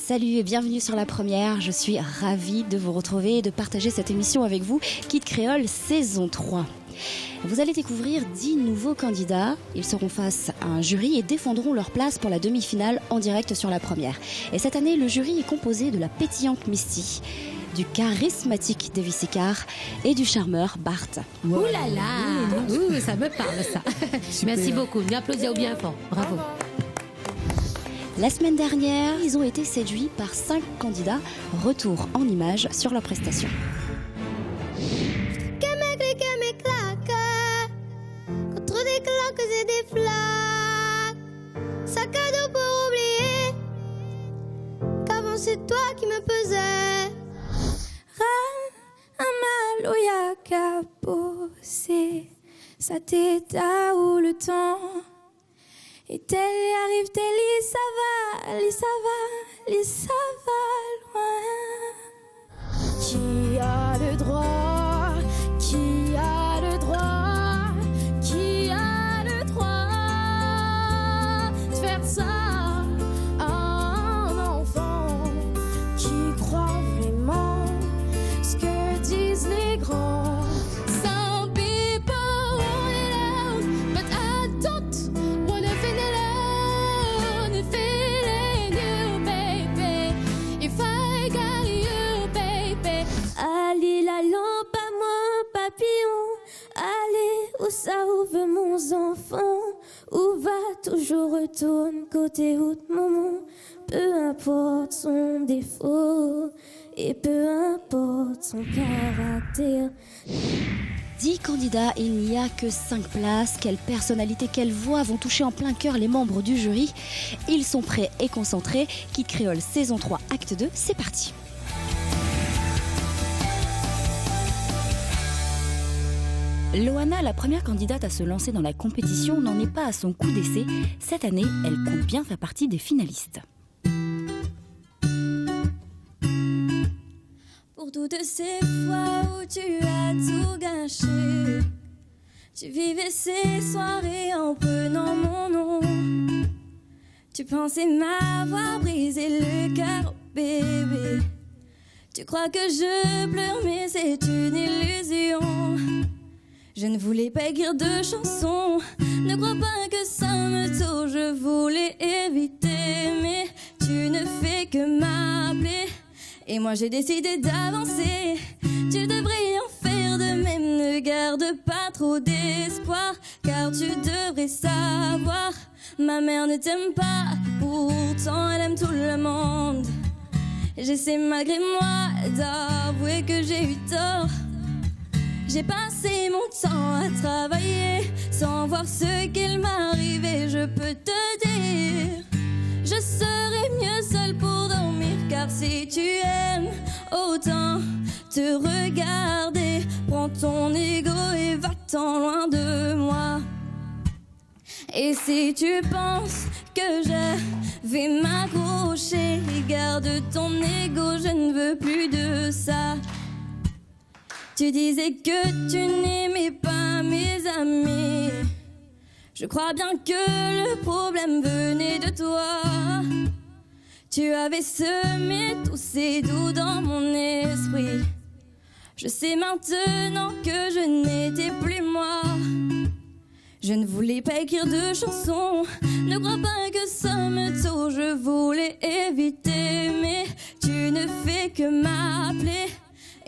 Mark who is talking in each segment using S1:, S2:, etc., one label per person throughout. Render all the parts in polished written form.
S1: Salut et bienvenue sur La Première. Je suis ravie de vous retrouver et de partager cette émission avec vous, Kid Creole saison 3. Vous allez découvrir 10 nouveaux candidats. Ils seront face à un jury et défendront leur place pour la demi-finale en direct sur La Première. Et cette année, le jury est composé de la pétillante Misty, du charismatique Davy Sicard et du charmeur Bart.
S2: Ouh là là, ça me parle ça. Merci beaucoup, nous applaudissons bien fort, bravo.
S1: La semaine dernière, ils ont été séduits par 5 candidats. Retour en images sur leur prestation.
S3: Contre des claques et des flaques, sac à dos pour oublier qu'avant c'est toi qui me pesais.
S4: Amaloya caposé, sa tête à où le temps. Et tel y arrive, tel y ça va loin. Qui a le droit? Qui a le droit? Qui a le droit de faire ça à un enfant qui croit vraiment ce que disent les grands? Some people want it out, but I don't wanna feel alone. If it ain't you, baby, if I got you, baby. Allez la lampe à moi, papillon. Allez, où ça ouvre mon enfant? Où va toujours retourne côté route, maman? Peu importe son défaut et peu importe son caractère.
S1: 10 candidats, il n'y a que 5 places. Quelle personnalité, quelle voix vont toucher en plein cœur les membres du jury? Ils sont prêts et concentrés. Kid Creole saison 3, acte 2, c'est parti. Loana, la première candidate à se lancer dans la compétition, n'en est pas à son coup d'essai. Cette année, elle compte bien faire partie des finalistes.
S4: Pour toutes ces fois où tu as tout gâché, tu vivais ces soirées en prenant mon nom. Tu pensais m'avoir brisé le cœur, bébé. Tu crois que je pleure, mais c'est une illusion. Je ne voulais pas écrire de chansons, ne crois pas que ça me touche. Je voulais éviter, mais tu ne fais que m'appeler. Et moi j'ai décidé d'avancer. Tu devrais en faire de même. Ne garde pas trop d'espoir, car tu devrais savoir, ma mère ne t'aime pas, pourtant elle aime tout le monde. J'essaie malgré moi d'avouer que j'ai eu tort. J'ai passé mon temps à travailler sans voir ce qu'il m'arrivait. Je peux te dire, je serais mieux seule pour dormir. Car si tu aimes autant te regarder, prends ton ego et va-t'en loin de moi. Et si tu penses que je vais m'accrocher, garde ton ego, je ne veux plus de ça. Tu disais que tu n'aimais pas mes amis. Je crois bien que le problème venait de toi. Tu avais semé tous ces doutes dans mon esprit. Je sais maintenant que je n'étais plus moi. Je ne voulais pas écrire de chansons, ne crois pas que ça me touche. Je voulais éviter, mais tu ne fais que m'appeler.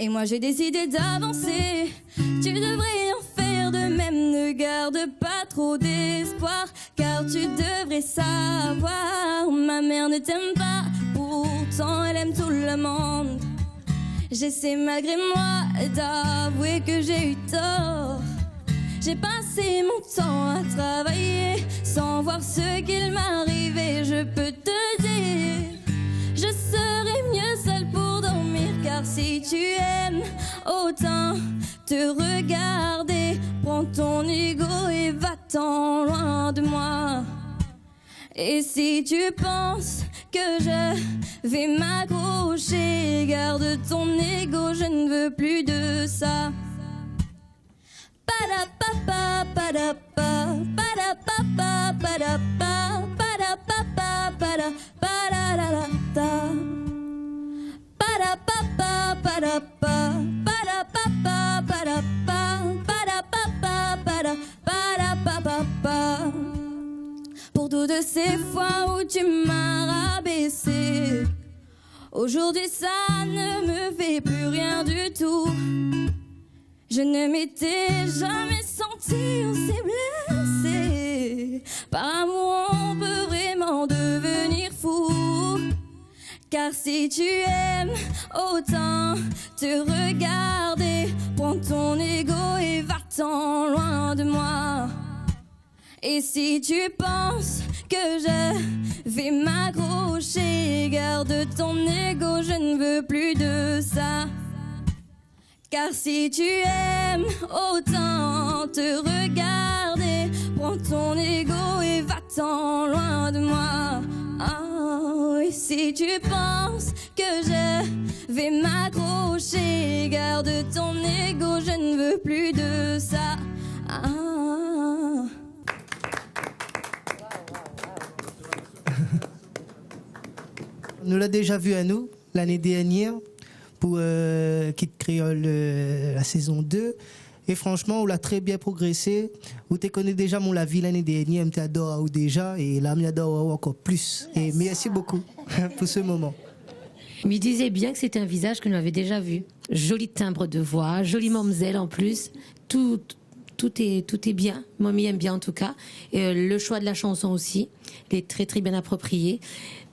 S4: Et moi j'ai décidé d'avancer. Tu devrais en faire de même. Ne garde pas trop d'espoir, car tu devrais savoir, ma mère ne t'aime pas, pourtant elle aime tout le monde. J'essaie malgré moi d'avouer que j'ai eu tort. J'ai passé mon temps à travailler sans voir ce qu'il m'arrivait. Je peux te dire, je serais mieux seule pour dormir. Car si tu aimes autant te regarder, prends ton ego et va-t'en loin de moi. Et si tu penses que je vais m'accrocher, garde ton ego, je ne veux plus de ça. Padapapa, padapa, padapapa, padapa, padapapa, padapa, padapapa. pa para pa para pa. Pour toutes ces fois où tu m'as rabaissé, aujourd'hui ça ne me fait plus rien du tout. Je ne m'étais jamais sentie aussi blessée. Par amour on peut vraiment devenir fou. Car si tu aimes, autant te regarder. Prends ton ego et va-t'en loin de moi. Et si tu penses que je vais m'accrocher, garde ton ego, je ne veux plus de ça. Car si tu aimes, autant te regarder. Prends ton ego et va-t'en loin de moi. Oh, et si tu penses que je vais m'accrocher, garde ton ego, je ne veux plus de ça.
S5: On nous l'a déjà vu à nous l'année dernière pour Kid Creole la saison 2. Et franchement, on l'a très bien progressé. Vous te connaissez déjà mon la vie l'année dernière, je t'adore déjà et là, je t'adore encore plus. Et merci beaucoup pour ce moment.
S2: Il me disait bien que c'était un visage que nous avions déjà vu. Joli timbre de voix, jolie mamzelle en plus. Tout est bien. Moi, m'y aime bien en tout cas. Et, le choix de la chanson aussi, il est très très bien approprié.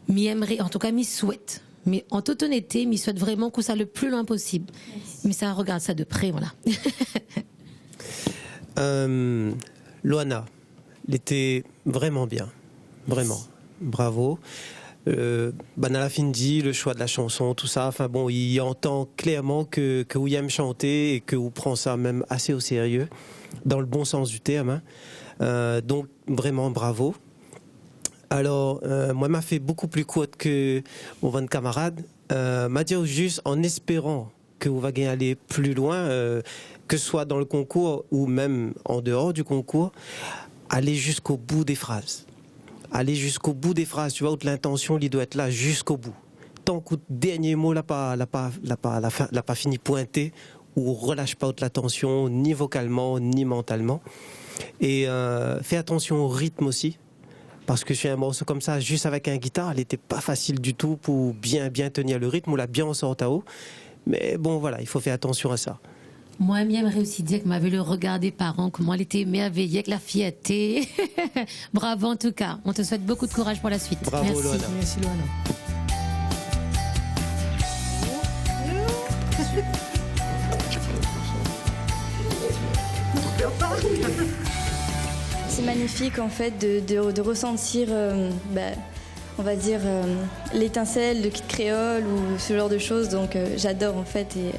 S2: M'y aimerait, en tout cas, m'y souhaite. Mais en toute honnêteté, m'y souhaite vraiment qu'on soit le plus loin possible. Merci. Mais ça, regarde ça de près, voilà.
S6: Loana, elle était vraiment bien. Vraiment. Bravo. Banala Findi, le choix de la chanson, tout ça. Enfin bon, il entend clairement que vous aime chanter et que vous prend ça même assez au sérieux, dans le bon sens du terme. Hein. Donc, vraiment, bravo. Alors, moi, m'a fait beaucoup plus courte que mon van camarade. M'a dit juste en espérant que vous allez aller plus loin, que ce soit dans le concours ou même en dehors du concours, aller jusqu'au bout des phrases. Aller jusqu'au bout des phrases, tu vois, où l'intention, il doit être là jusqu'au bout. Tant que le dernier mot l'a pas fini pointé, ou relâche pas toute l'attention, ni vocalement, ni mentalement. Et fais attention au rythme aussi. Parce que sur un morceau comme ça, juste avec un guitare, elle n'était pas facile du tout pour bien tenir le rythme. On l'a bien en sort à haut. Mais bon, voilà, il faut faire attention à ça.
S2: Moi, j'aimerais aussi dire que m'avait le regard des parents, comment elle était émerveillée avec la fierté. Bravo en tout cas. On te souhaite beaucoup de courage pour la suite.
S6: Bravo,
S2: merci.
S6: Loana.
S5: Merci, Loana.
S4: C'est magnifique en fait de ressentir, on va dire, l'étincelle de Kid Creole ou ce genre de choses. Donc j'adore en fait et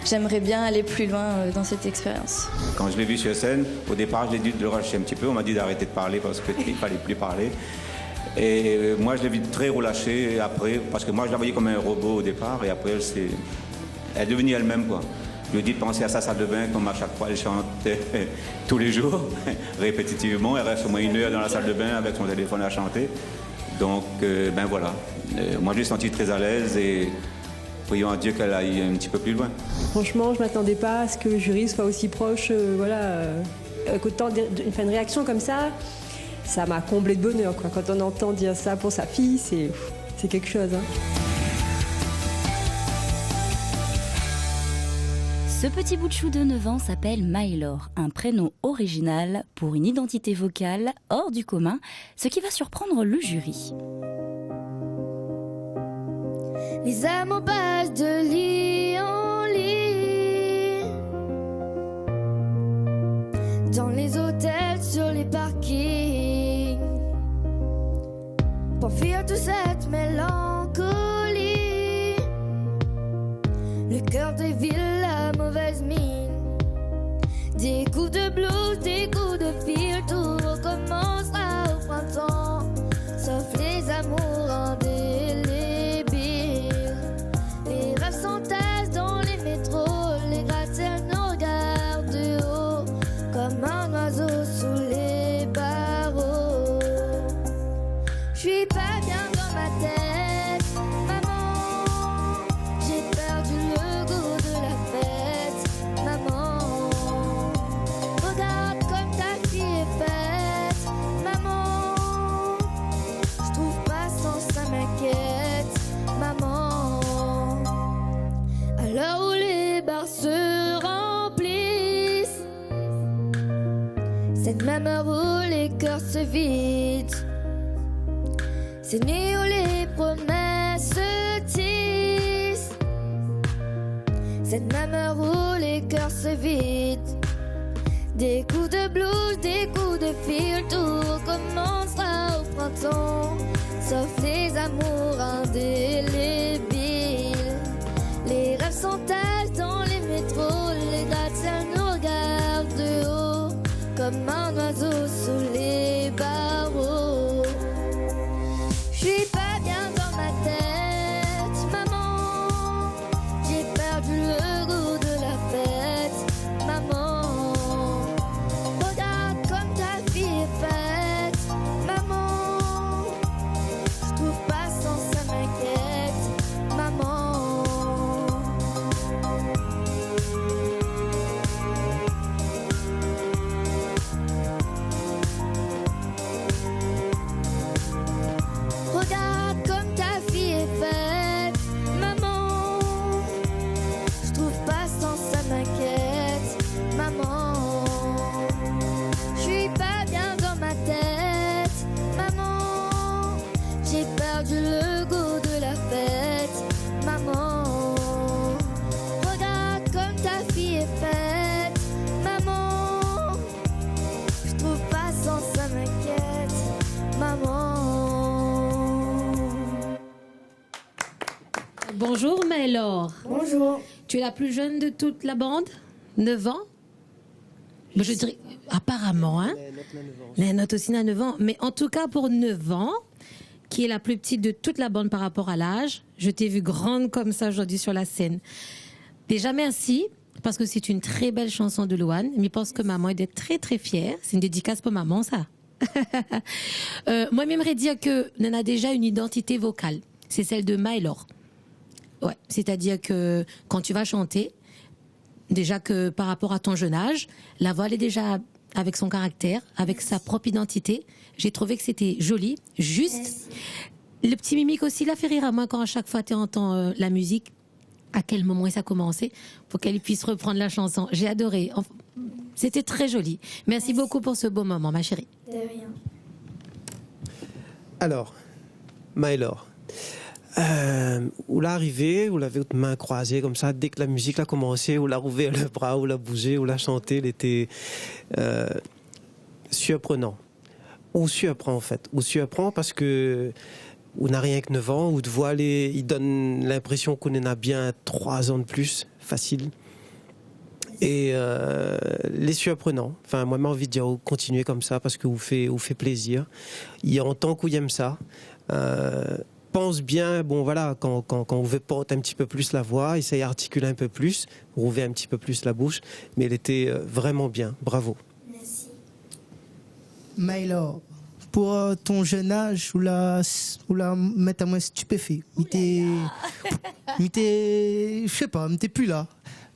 S4: j'aimerais bien aller plus loin dans cette expérience.
S7: Quand je l'ai vu sur scène, au départ je l'ai dit de le relâcher un petit peu. On m'a dit d'arrêter de parler parce qu'il ne fallait plus parler. Et moi je l'ai vu très relâché après, parce que moi je la voyais comme un robot au départ et après elle est devenue elle-même quoi. Je lui ai dit de penser à sa salle de bain, comme à chaque fois elle chantait tous les jours, répétitivement. Elle reste au moins 1 heure dans la salle de bain avec son téléphone à chanter. Donc, ben voilà. Moi, je l'ai senti très à l'aise et prions à Dieu qu'elle aille un petit peu plus loin.
S8: Franchement, je ne m'attendais pas à ce que le jury soit aussi proche. Autant une réaction comme ça m'a comblé de bonheur, quoi. Quand on entend dire ça pour sa fille, c'est quelque chose. Hein.
S1: Ce petit bout de chou de 9 ans s'appelle Maëlor, un prénom original pour une identité vocale hors du commun, ce qui va surprendre le jury.
S3: Les amants passent de lit en lit, dans les hôtels, sur les parkings, pour fuir toute cette mélancolie. Le cœur des villes, la mauvaise mine, des coups de blues, des coups de fil, tout recommencera au printemps, sauf les amours indélébiles. Les rêves s'entassent dans les métros, les gratte-ciels nous regardent de haut, comme un oiseau sous les barreaux. Je suis pas bien dans ma tête, maman, j'ai perdu le goût même heure où les cœurs se vident. Cette nuit où les promesses se tissent. Cette même heure où les cœurs se vident. Des coups de blues, des coups de fil, tout recommencera au printemps. Sauf les amours indélébiles. Les rêves s'entassent dans les métros. Les gratte-ciels nous regardent de haut, comme un oiseau sous les barreaux. Je suis pas bien dans ma tête, maman. J'ai perdu le goût de la fête, maman. Regarde comme ta vie est faite, maman. Je trouve pas sans ça m'inquiète, maman. Regarde comme ta vie est faite, maman. Je trouve pas sans ça m'inquiète, maman. Je suis pas bien dans ma tête, maman. J'ai perdu le goût de la fête, maman. Regarde comme ta vie est faite, maman. Je trouve pas sans ça m'inquiète, maman.
S2: Bonjour Maëlor.
S3: Bonjour.
S2: Tu es la plus jeune de toute la bande, 9 ans. Mais je dirais, apparemment, hein. Les notes aussi à 9 ans. Mais en tout cas, pour 9 ans, qui est la plus petite de toute la bande par rapport à l'âge, je t'ai vue grande comme ça aujourd'hui sur la scène. Déjà, merci, parce que c'est une très belle chanson de Louane. Mais je pense que maman est très, très fière. C'est une dédicace pour maman, ça. Moi, j'aimerais dire que Nana a déjà une identité vocale. C'est celle de Maëlor. Ouais, c'est-à-dire que quand tu vas chanter, déjà que par rapport à ton jeune âge, la voix elle est déjà avec son caractère, avec sa propre identité. J'ai trouvé que c'était joli, juste. Le petit mimique aussi l'a fait rire à moi quand à chaque fois tu entends la musique, à quel moment ça a commencé, pour qu'elle puisse reprendre la chanson. J'ai adoré. C'était très joli. Merci beaucoup pour ce beau moment, ma chérie.
S3: De rien.
S6: Alors, Maëlor, où l'arrivée, où l'avait votre main croisée comme ça, dès que la musique a commencé, où l'a ouvert le bras, où l'a bougé, où l'a chanté, il était surprenant. Ou surprend en fait. Ou surprend parce que on n'a rien que 9 ans, ou de voix, il donne l'impression qu'on en a bien 3 ans de plus, facile. Et les surprenants. Enfin, moi, j'ai envie de dire, continuez comme ça parce que vous fait plaisir. Il entend qu'on aime ça. Pense bien, bon voilà, quand vous porte un petit peu plus la voix, essayez d'articuler un peu plus, rouvrir un petit peu plus la bouche, mais elle était vraiment bien. Bravo.
S3: Merci.
S5: Maëlor, pour ton jeune âge, ou la mettre à moi stupéfait. Je sais pas, t'es plus là.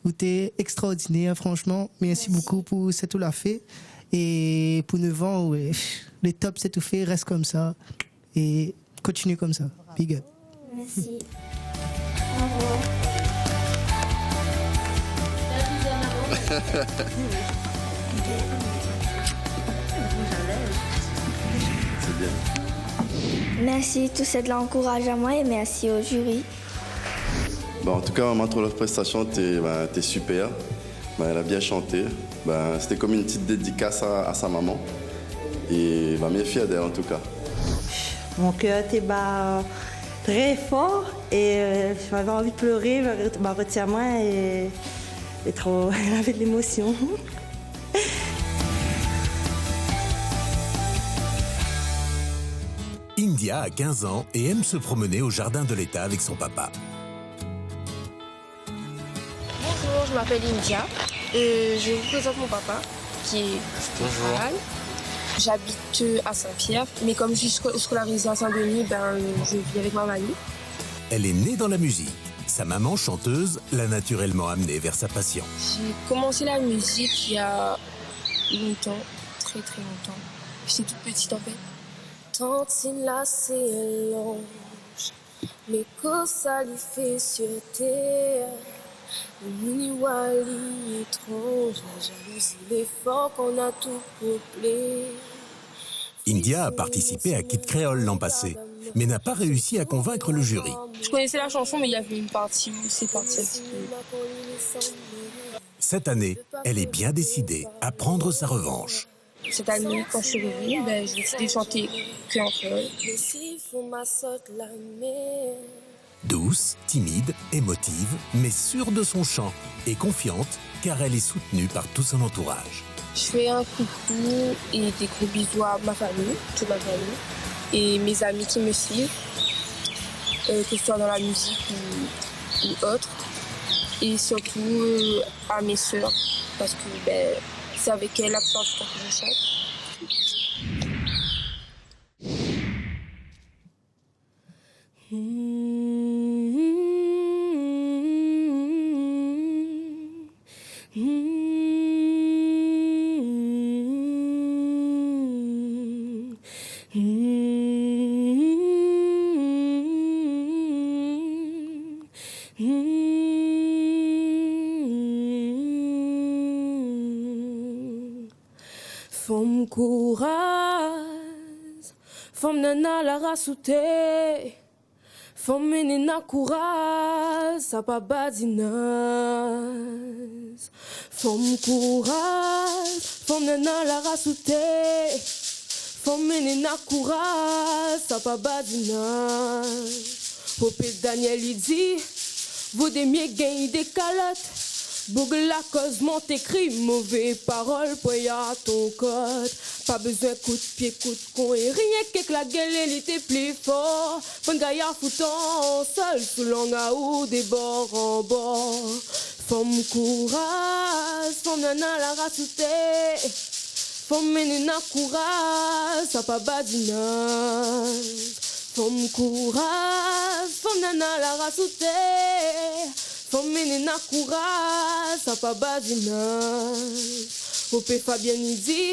S5: Ou t'es extraordinaire, franchement. Merci beaucoup pour ce que tu l'as fait. Et pour 9 ans, ouais, les tops, c'est tout fait, reste comme ça. Et continue comme ça. Big up.
S3: Merci. Au revoir.
S9: C'est bien.
S3: Merci, tout ça de l'encourage à moi et merci au jury.
S9: En tout cas, maman, pour leur prestation, t'es super. Elle a bien chanté. C'était comme une petite dédicace à sa maman. Et bien fière d'elle en tout cas.
S10: Mon cœur était très fort et j'avais envie de pleurer. Retiens-moi et trop, elle avait de l'émotion.
S11: India a 15 ans et aime se promener au jardin de l'État avec son papa.
S12: Bonjour, je m'appelle India et je vous présente mon papa qui est Bonjour. J'habite à Saint-Pierre, mais comme je suis scolarisée à Saint-Denis, je vis avec ma mamie.
S11: Elle est née dans la musique. Sa maman, chanteuse, l'a naturellement amenée vers sa passion.
S12: J'ai commencé la musique il y a longtemps, très très longtemps. J'étais toute petite en fait. Tantine là c'est l'ange, mais que ça lui fait sur terre. Mini Wally étrange, la jalousie, l'effort qu'on a tout peuplé.
S11: India a participé à Kid Creole l'an passé, mais n'a pas réussi à convaincre le jury.
S12: Je connaissais la chanson, mais il y avait une partie où c'est parti un petit peu.
S11: Cette année, elle est bien décidée à prendre sa revanche.
S12: Cette année, quand je suis revenue, j'ai décidé de chanter que en créole.
S11: Douce, timide, émotive, mais sûre de son chant et confiante car elle est soutenue par tout son entourage.
S12: Je fais un coucou et des gros bisous à ma famille, toute ma famille, et mes amis qui me suivent, que ce soit dans la musique ou autre, et surtout à mes sœurs, parce que c'est avec elles la plupart du temps que je chante.
S13: Femme courage, femme nana la rasoute, femme menina courage, ça pas badinaz. Femme courage, femme nana la rasoute, femme menina courage, ça pas badinaz. Popé Daniel il dit, vous des mieux gagnez des calottes. Bougle la cause monte écrit mauvais parole pour y a ton code. Pas besoin coup de pied, coup de con et rien que la gueule elle était plus fort. Bon gaillard foutant seul sous l'anga ou des bords en bord. Femme courage, femme nana la rasoute. Femme menina courage, ça pas badinage. Femme courage, femme nana la rasoute. Femme menina courage, ça pas badinage. Opé Fabien il dit,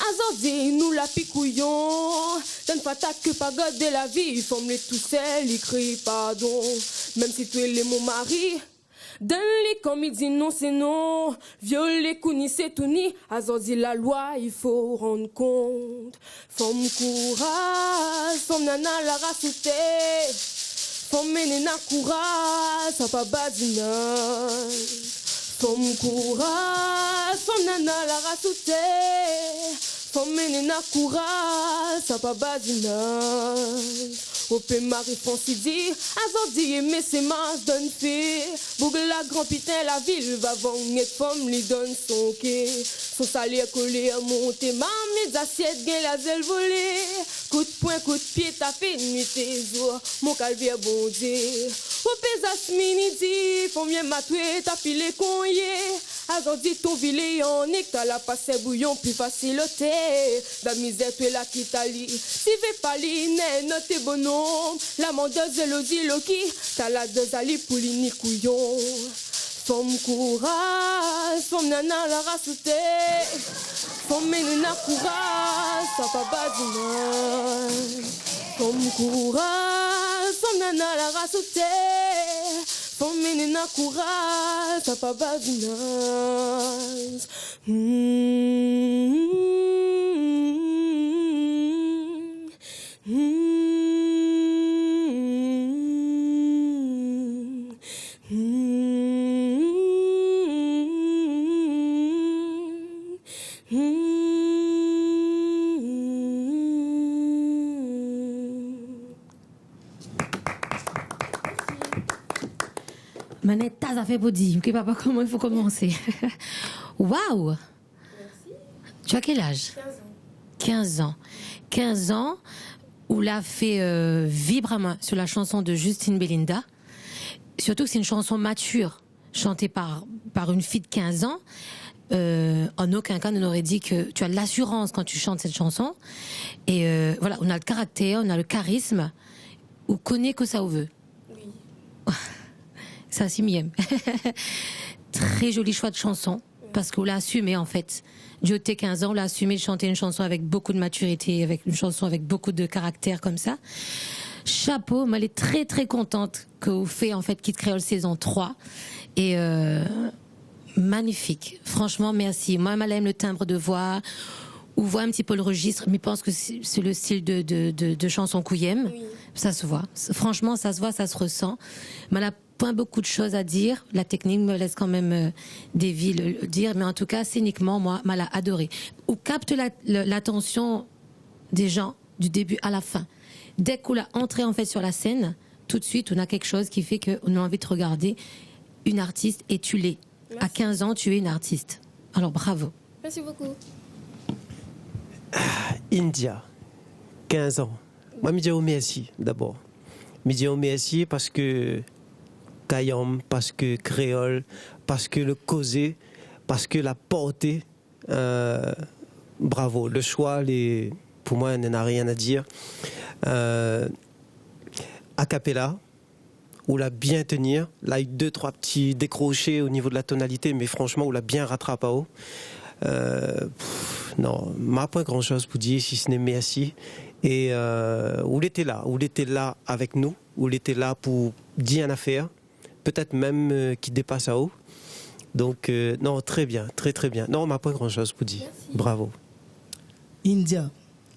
S13: azordi nous la picouillon. Donne pas ta que pas garder la vie, femme les tout seul, il crie pardon. Même si tu es mon mari, donne-les comme il dit non c'est non. Violer kouni c'est tout ni, azordi la loi il faut rendre compte. Femme courage, femme nana la rasoute. Femme menina courage, ça pas badinage. Femme courage, femme nana la rasoute. Femme menina courage, ça pas badinage. Opé Marie-Francis dit, azordi mais c'est marche donne fait. Bougle la grand pitin la ville va vendre et femme lui donne son quai. Son salaire collé à monter, mes assiettes gain la zèle volée. Coup de poing, coup de pied, t'as fait nuit tes jours, mon calvaire bon Dieu. Opé Zasmini dit, faut bien matouer, t'as filé conye. Azordi ton vilé en est, t'as la passé bouillon plus facile au thé. La misère tu es la Kitali, si fait pas l'iné, note bon nom. La mendeuse et le Loki, t'as la deux ali pour l'ini couillon. Femme courage, femme nana la rasoute. Femme menina courage, ça pas badinage. Femme courage, femme nana la rasoute. Femme menina courage, ça pas badinage.
S2: Manette, ça fait pour dire que papa, comment il faut commencer. Waouh! Tu as quel âge? 15 ans. 15 ans, où l'a fait vibrer sur la chanson de Justine Belinda. Surtout que c'est une chanson mature, chantée par une fille de 15 ans. En aucun cas, on aurait dit que tu as de l'assurance quand tu chantes cette chanson. Et voilà, on a le caractère, on a le charisme. On connaît que ça veut. Oui. Ça, c'est miem. Très joli choix de chanson. Parce qu'on l'a assumé, en fait. Dieu, t'es 15 ans, on l'a assumé de chanter une chanson avec beaucoup de maturité, avec une chanson avec beaucoup de caractère comme ça. Chapeau, mais elle est très très contente que vous faites en fait Kid Creole saison 3. Et magnifique. Franchement, merci. Moi, elle aime le timbre de voix, ou voit un petit peu le registre, mais pense que c'est le style de chanson qu'Ouyem. Oui. Ça se voit. Franchement, ça se voit, ça se ressent. Mais elle a pas beaucoup de choses à dire. La technique me laisse quand même des vies le dire, mais en tout cas, scéniquement, moi, elle a adoré. On capte l'attention des gens du début à la fin. Dès qu'on l'a entré en fait sur la scène, tout de suite, on a quelque chose qui fait qu'on a envie de regarder une artiste, et tu l'es. Merci. À 15 ans, tu es une artiste. Alors, bravo.
S12: Merci beaucoup.
S6: India, 15 ans. Moi, je dis merci d'abord. Je dis merci parce que Kayam, parce que créole, parce que le causé, parce que la portée. Bravo. Le choix, pour moi, il n'y a rien à dire. A cappella, où l'a bien tenir. Là, il y a 2-3 petits décrochés au niveau de la tonalité, mais franchement, où l'a bien rattrapé à haut. Non, m'a pas grand chose pour dire si ce n'est merci. Et où il était là avec nous, où il était là pour dire une affaire, peut-être même qui dépasse à haut. Donc non, très bien, très très bien. Non, m'a pas grand chose pour dire. Merci. Bravo.
S5: India,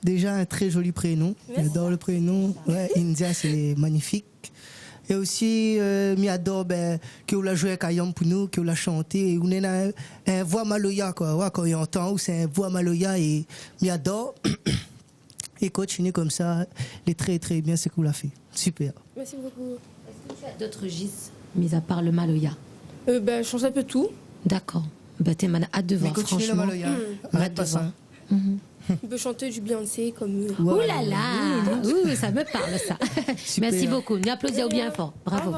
S5: déjà un très joli prénom. J'adore le prénom. Ouais, India, c'est magnifique. Et aussi, j'adore que vous la joué avec Ayam pour nous, que vous la chanté. On a un voix maloya, quoi. Ouais, quand on entend, c'est un voix maloya et j'adore. Et continuer comme ça, c'est très très bien ce que vous l'avez fait. Super.
S12: Merci beaucoup.
S2: Est-ce que tu as d'autres registres, mis à part le maloya?
S12: Je chante un peu tout.
S2: D'accord. T'es hâte de voir, franchement.
S5: Le maloya.
S2: Hâte de voir.
S12: On peut chanter du Beyoncé comme...
S2: Ouh là là, ouh, ça me parle ça. Merci beaucoup. Nous applaudissons bien fort. Bravo.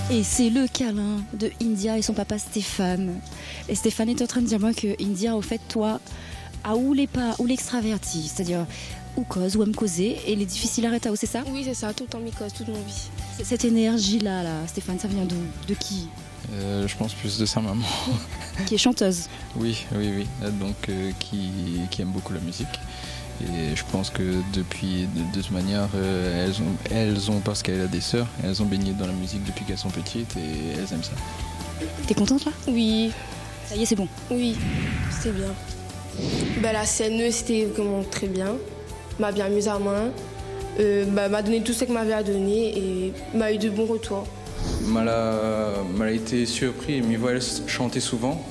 S1: Et c'est le câlin de India et son papa Stéphane. Et Stéphane est en train de dire moi que India, au fait, toi, à où l'extraverti, c'est-à-dire ou cause, ou aime causer, et les difficiles arrêtent à où, c'est ça?
S12: Oui, c'est ça, tout le temps mi-cause, toute mon vie.
S1: Cette énergie-là, Stéphane, ça vient d'où? De qui?
S14: Je pense plus de sa maman.
S1: Qui est chanteuse?
S14: Oui. Donc, qui aime beaucoup la musique. Et je pense que depuis, de toute manière, elles ont, parce qu'elle a des sœurs, elles ont baigné dans la musique depuis qu'elles sont petites et elles aiment ça.
S1: T'es contente là?
S12: Oui.
S1: Ça y est, c'est bon?
S12: Oui, c'était bien. La scène, c'était vraiment très bien. M'a bien amusé à moi. M'a donné tout ce qu'elle m'avait à donner et m'a eu de bons retours.
S14: M'a été surpris, m'y voit chanter souvent,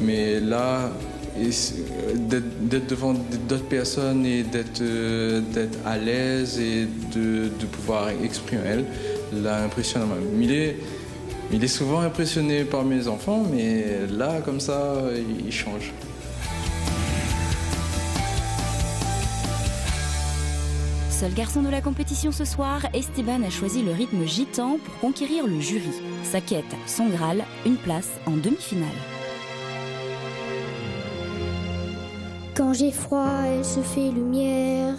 S14: mais là, d'être devant d'autres personnes et d'être à l'aise et de pouvoir exprimer elle, l'a impressionné. Il est souvent impressionné par mes enfants, mais là, comme ça, il change.
S1: Seul garçon de la compétition ce soir, Esteban a choisi le rythme gitan pour conquérir le jury. Sa quête, son Graal, une place en demi-finale.
S3: Quand j'ai froid, elle se fait lumière,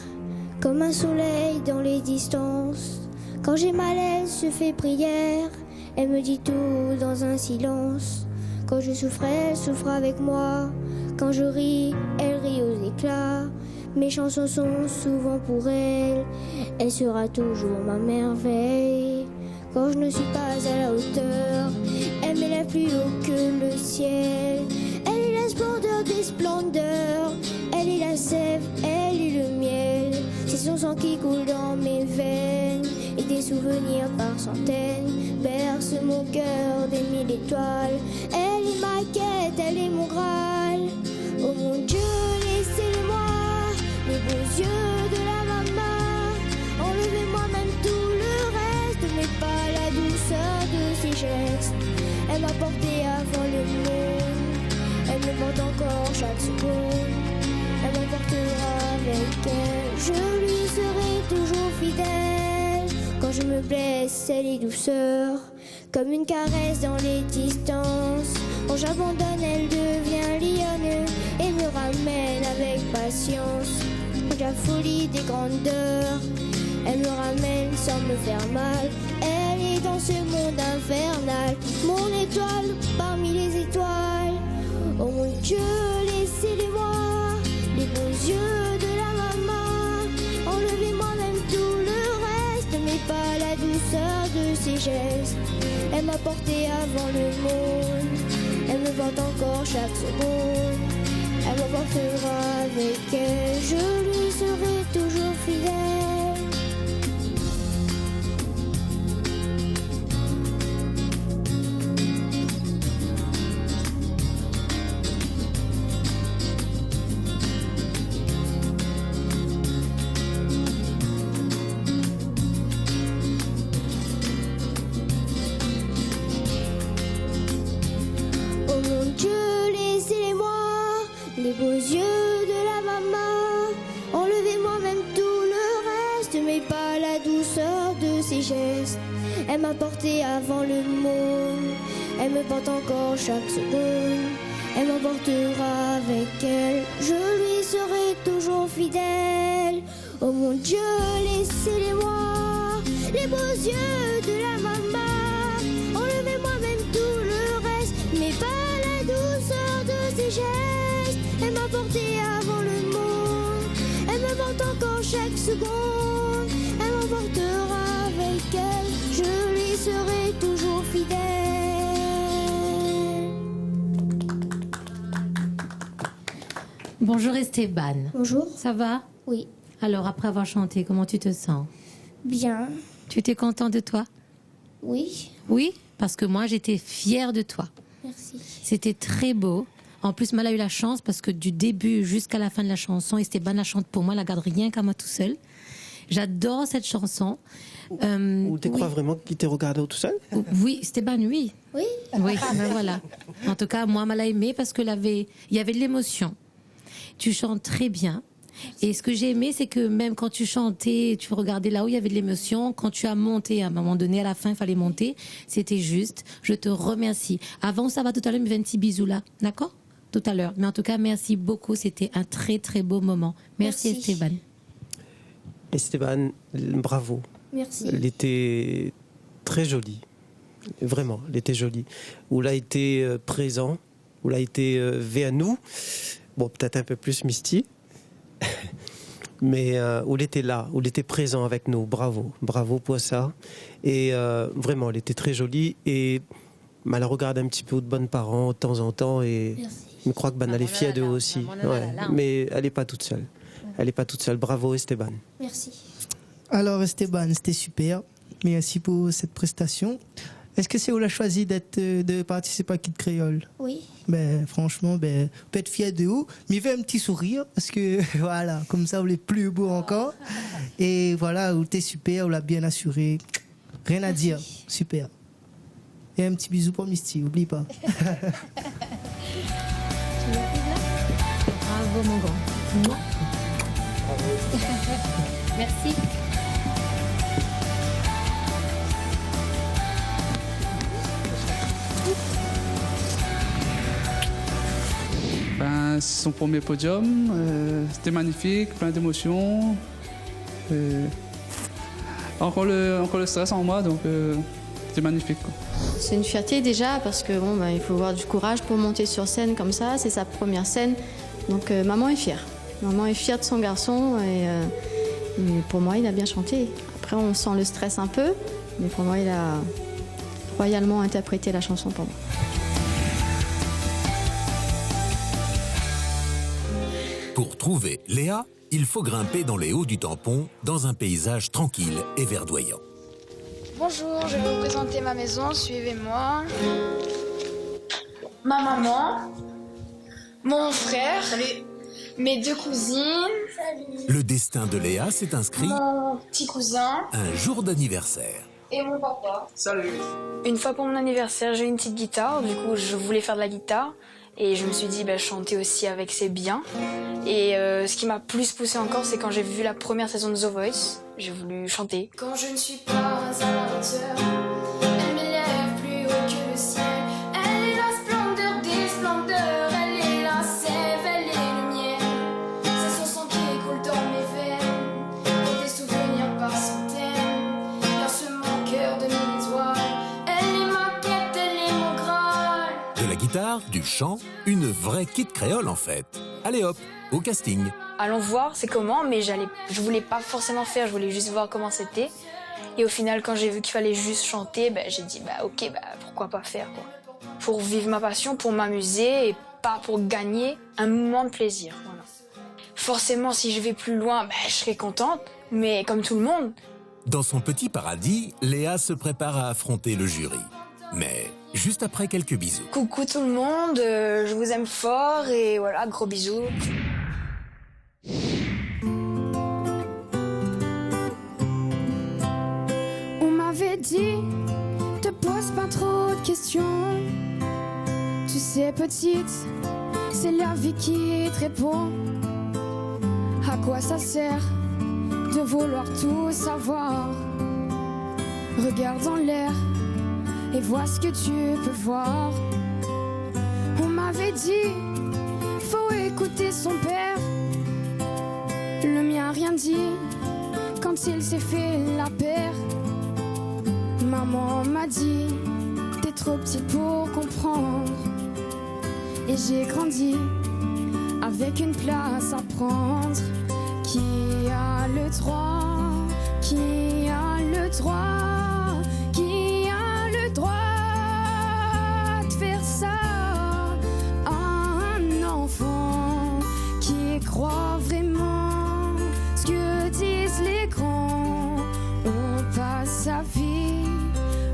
S3: comme un soleil dans les distances. Quand j'ai mal, elle se fait prière, elle me dit tout dans un silence. Quand je souffre, elle souffre avec moi. Quand je ris, elle rit aux éclats. Mes chansons sont souvent pour elle, elle sera toujours ma merveille. Quand je ne suis pas à la hauteur, elle m'élève plus haut que le ciel. Elle est la splendeur des splendeurs, elle est la sève, elle est le miel. C'est son sang qui coule dans mes veines, et des souvenirs par centaines bercent mon cœur des 1000 étoiles. Elle est ma quête, elle est mon Graal. Oh mon Dieu, laissez-le-moi, les beaux yeux de la maman. Enlevez-moi même tout le reste, mais pas la douceur de ses gestes. Elle m'a porté avant le monde, elle me porte encore chaque seconde. Elle m'emportera avec elle, je lui serai toujours fidèle. Quand je me blesse, elle est douceur, comme une caresse dans les distances. Quand j'abandonne, elle devient lionne et me ramène avec patience. La folie des grandeurs, elle me ramène sans me faire mal. Elle est dans ce monde infernal, mon étoile parmi les étoiles. Oh mon Dieu, laissez-les-moi, les beaux yeux de la maman. Enlevez-moi gestes. Elle m'a porté avant le monde. Elle me porte encore chaque seconde. Elle m'emportera avec elle. Je lui serai toujours fidèle. Les beaux yeux de la maman, enlevez-moi même tout le reste, mais pas la douceur de ses gestes. Elle m'a porté avant le monde, elle me porte encore chaque seconde. Elle m'emportera avec elle, je lui serai toujours fidèle. Oh mon Dieu, laissez-les-moi, les beaux yeux de la maman, enlevez-moi même tout le reste, mais pas la douceur de ses gestes. Elle m'a porté avant le monde, elle me porte encore chaque seconde. Elle m'emportera avec elle, je lui serai toujours fidèle.
S2: Bonjour Esteban.
S3: Bonjour.
S2: Ça va?
S3: Oui.
S2: Alors après avoir chanté, comment tu te sens?
S3: Bien.
S2: Tu étais content de toi?
S3: Oui.
S2: Oui, parce que moi j'étais fière de toi.
S3: Merci.
S2: C'était très beau. En plus, Mal a eu la chance parce que du début jusqu'à la fin de la chanson, Esteban la chante pour moi, elle la garde rien qu'à moi tout seul. J'adore cette chanson.
S6: Ou tu crois vraiment qu'il t'est regardé tout seul?
S2: Oui, Esteban, oui.
S3: Oui.
S2: Oui, ben voilà. En tout cas, moi, Mal a aimé parce que il y avait de l'émotion. Tu chantes très bien. Et ce que j'ai aimé, c'est que même quand tu chantais, tu regardais là où il y avait de l'émotion. Quand tu as monté, à un moment donné, à la fin, il fallait monter. C'était juste. Je te remercie. Avant, ça va tout à l'heure, mais un petit bisou là. D'accord? Tout à l'heure. Mais en tout cas, merci beaucoup. C'était un très, très beau moment. Merci. Esteban.
S6: Esteban, bravo.
S3: Merci.
S6: Elle était très jolie. Vraiment, elle était jolie. Où elle a été présent, où elle a été vers nous. Bon, peut-être un peu plus Misty. Mais où elle était là, où elle était présent avec nous. Bravo. Bravo pour ça. Et vraiment, elle était très jolie. Et elle regarde un petit peu de bonnes parents de temps en temps. Et je crois que elle est fière d'eux aussi. Ouais. Mais elle n'est pas toute seule. Elle n'est pas toute seule. Bravo, Esteban.
S3: Merci.
S5: Alors, Esteban, c'était super. Merci pour cette prestation. Est-ce que c'est où l'a choisi de participer à Kid Creole?
S3: Oui.
S5: Ben, franchement, ben, on peut être fier de vous. Mais il fait un petit sourire parce que, voilà, comme ça, vous êtes plus beau encore. Et voilà, vous êtes super, vous l'avez bien assuré. Rien à dire. Super. Et un petit bisou pour Misty, n'oublie pas.
S2: Bravo, mon grand. Merci.
S15: Ben, c'est son premier podium. C'était magnifique, plein d'émotions. Encore le stress en moi, donc c'était magnifique, quoi.
S16: C'est une fierté déjà parce que bon, il faut avoir du courage pour monter sur scène comme ça. C'est sa première scène, donc maman est fière. Maman est fière de son garçon et pour moi il a bien chanté. Après on sent le stress un peu, mais pour moi il a royalement interprété la chanson pour moi.
S11: Pour trouver Léa, il faut grimper dans les hauts du tampon dans un paysage tranquille et verdoyant.
S17: Bonjour, je vais vous présenter ma maison, suivez-moi. Ma maman, mon frère, mes deux cousines.
S11: Le destin de Léa s'est inscrit
S17: mon petit cousin
S11: un jour d'anniversaire.
S17: et mon papa.
S15: Salut.
S17: Une fois pour mon anniversaire, j'ai eu une petite guitare, du coup je voulais faire de la guitare et je me suis dit chanter aussi avec c'est bien. Et ce qui m'a plus poussé encore, c'est quand j'ai vu la première saison de The Voice, j'ai voulu chanter. Quand je ne suis pas à la hauteur, elle m'élève plus haut que le ciel. Elle est la splendeur des splendeurs, elle est la sève, elle est le miel. C'est son sang qui coule dans mes veines, et des souvenirs par centaines. Perce mon cœur de mille étoiles, elle est ma quête, elle est mon graal.
S11: De la guitare, du chant, une vraie Kid Creole en fait. Allez hop, au casting.
S17: Allons voir c'est comment, mais je voulais pas forcément faire, je voulais juste voir comment c'était. Et au final, quand j'ai vu qu'il fallait juste chanter, j'ai dit ok, pourquoi pas faire quoi. Pour vivre ma passion, pour m'amuser et pas pour gagner un moment de plaisir. Voilà. Forcément, si je vais plus loin, je serai contente, mais comme tout le monde.
S11: Dans son petit paradis, Léa se prépare à affronter le jury. Mais juste après quelques bisous.
S17: Coucou tout le monde, je vous aime fort et voilà, gros bisous.
S3: On m'avait dit, te pose pas trop de questions. Tu sais petite, c'est la vie qui te répond. À quoi ça sert de vouloir tout savoir? Regarde en l'air et vois ce que tu peux voir. On m'avait dit, faut écouter son père. Le mien a rien dit quand il s'est fait la paire. Maman m'a dit, t'es trop petite pour comprendre. Et j'ai grandi avec une place à prendre. Qui a le droit? Qui a le droit? Qui a le droit de faire ça à un enfant qui croit vraiment ce que disent les grands? On passe sa vie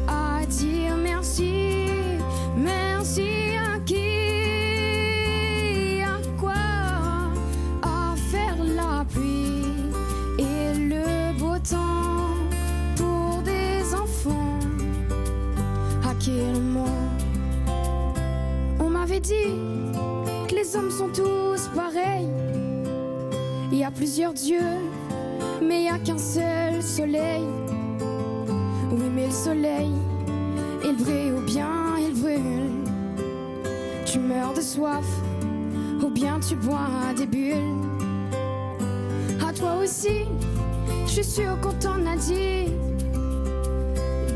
S3: à dire merci, merci à qui? À quoi? À faire la pluie et le beau temps pour des enfants. À quel moment? On m'avait dit que les hommes sont tous pareils. Il y a plusieurs dieux, mais il n'y a qu'un seul soleil. Oui, mais le soleil, il brille ou bien il brûle. Tu meurs de soif ou bien tu bois des bulles. À toi aussi, je suis sûre qu'on t'en a dit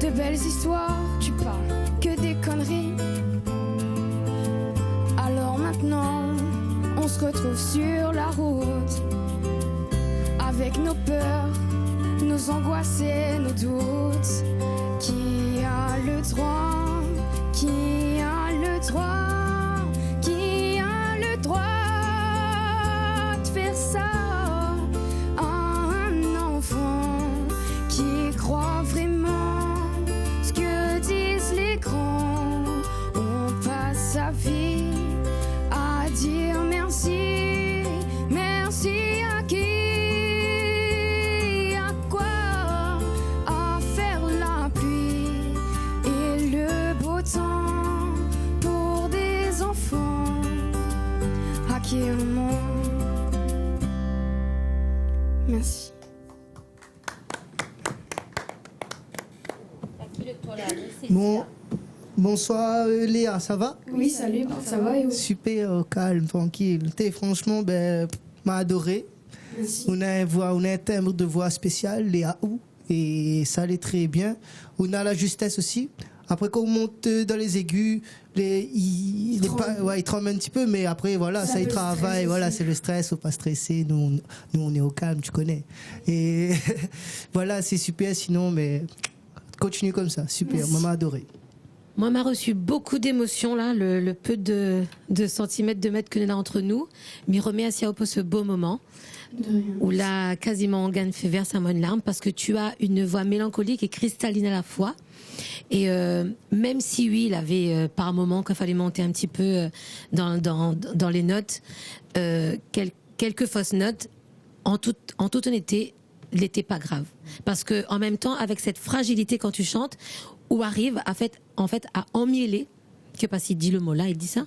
S3: de belles histoires, tu parles que des conneries. Alors maintenant, on se retrouve sur la route avec nos peurs, nos angoisses et nos doutes. Qui a le droit? Qui a le droit? Qui a le droit de faire ça à un enfant qui croit vraiment ce que disent les grands? On passe sa vie à dire merci, merci à qui? À quoi? À faire la pluie et le beau temps pour des enfants. À quel moment? Merci.
S5: Bonsoir Léa, ça va?
S3: Oui, salut, ça va et vous?
S5: Super, calme, tranquille. Franchement, m'a adoré.
S3: Merci.
S5: On a un timbre de voix spécial, Léa Ou, et ça allait très bien. On a la justesse aussi. Après, quand on monte dans les aigus, il tremble un petit peu, mais après, voilà, ça y travaille. Voilà, c'est le stress, faut pas stresser. Nous, on est au calme, tu connais. Et voilà, c'est super. Sinon, mais continue comme ça. Super,
S2: Merci.
S5: maman adoré.
S2: Moi, m'a reçu beaucoup d'émotions, là, le peu de centimètres, de mètres que nous avons entre nous. Mais remet à Siaopo ce beau moment où là, quasiment, Gan fait verser à moi une larme parce que tu as une voix mélancolique et cristalline à la fois. Et même si, oui, il avait par moment qu'il fallait monter un petit peu dans les notes, quelques fausses notes, en toute honnêteté, n'était pas grave. Parce que en même temps, avec cette fragilité quand tu chantes, où arrive en fait à emmêler, je sais pas s'il dit le mot là, il dit ça.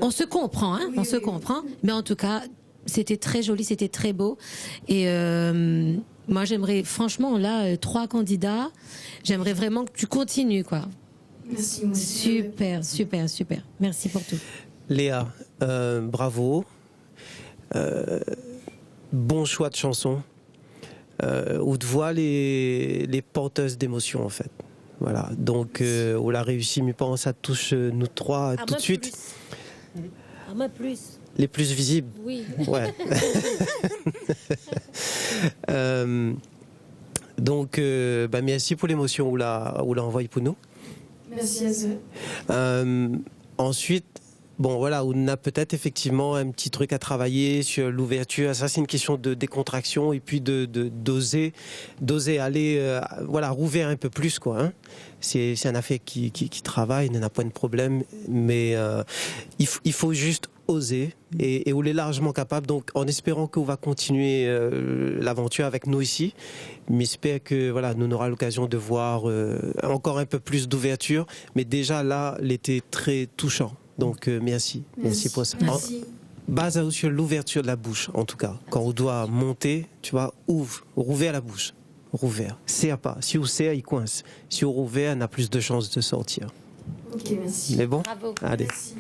S2: On se comprend, hein, on se comprend. Mais en tout cas, c'était très joli, c'était très beau. Et moi, j'aimerais, franchement, là, 3 candidats, j'aimerais vraiment que tu continues, quoi.
S3: Merci.
S2: Super, super, super. Merci pour tout.
S6: Léa, bravo. Bon choix de chanson. Où te voit les porteuses d'émotions, en fait. Voilà, donc on l'a réussi, mais pense ça touche nous trois tout de suite.
S2: À moi plus.
S6: Les plus visibles.
S2: Oui.
S6: Ouais. Donc, merci pour l'émotion où l'a envoyé pour nous.
S13: Merci à vous.
S6: Ensuite, on a peut-être effectivement un petit truc à travailler sur l'ouverture. Ça, c'est une question de décontraction et puis d'oser aller, rouvrir un peu plus, quoi. Hein. C'est un affaire qui travaille, il n'y en a pas de problème, mais il faut juste oser et on est largement capable. Donc, en espérant qu'on va continuer l'aventure avec nous ici, mais j'espère que nous aurons l'occasion de voir encore un peu plus d'ouverture. Mais déjà là, l'été très touchant. Donc merci pour ça.
S13: Merci.
S6: Base sur l'ouverture de la bouche, en tout cas. Quand on doit monter, tu vois, rouvert la bouche. Rouvert. Serre pas. Si on serre, il coince. Si on rouvert, on a plus de chances de sortir.
S13: Ok, merci.
S6: Mais bon,
S1: bravo.
S6: Allez.
S13: Merci.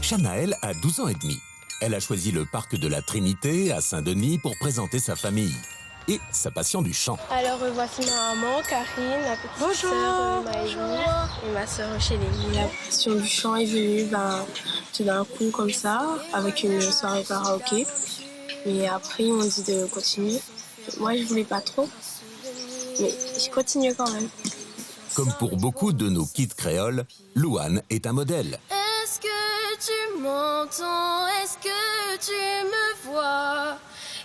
S11: Shanaël a 12 ans et demi. Elle a choisi le parc de la Trinité à Saint-Denis pour présenter sa famille et sa passion du chant.
S12: Alors voici ma maman, Karine, ma petite sœur Maëlie et ma sœur Chélénie. La passion du chant est venue tout d'un coup comme ça, avec une soirée karaoké. Et après, on dit de continuer. Moi, je voulais pas trop, mais je continue quand même.
S11: Comme pour beaucoup de nos kids créoles, Louane est un modèle.
S3: Est-ce que tu m'entends? Est-ce que tu me vois?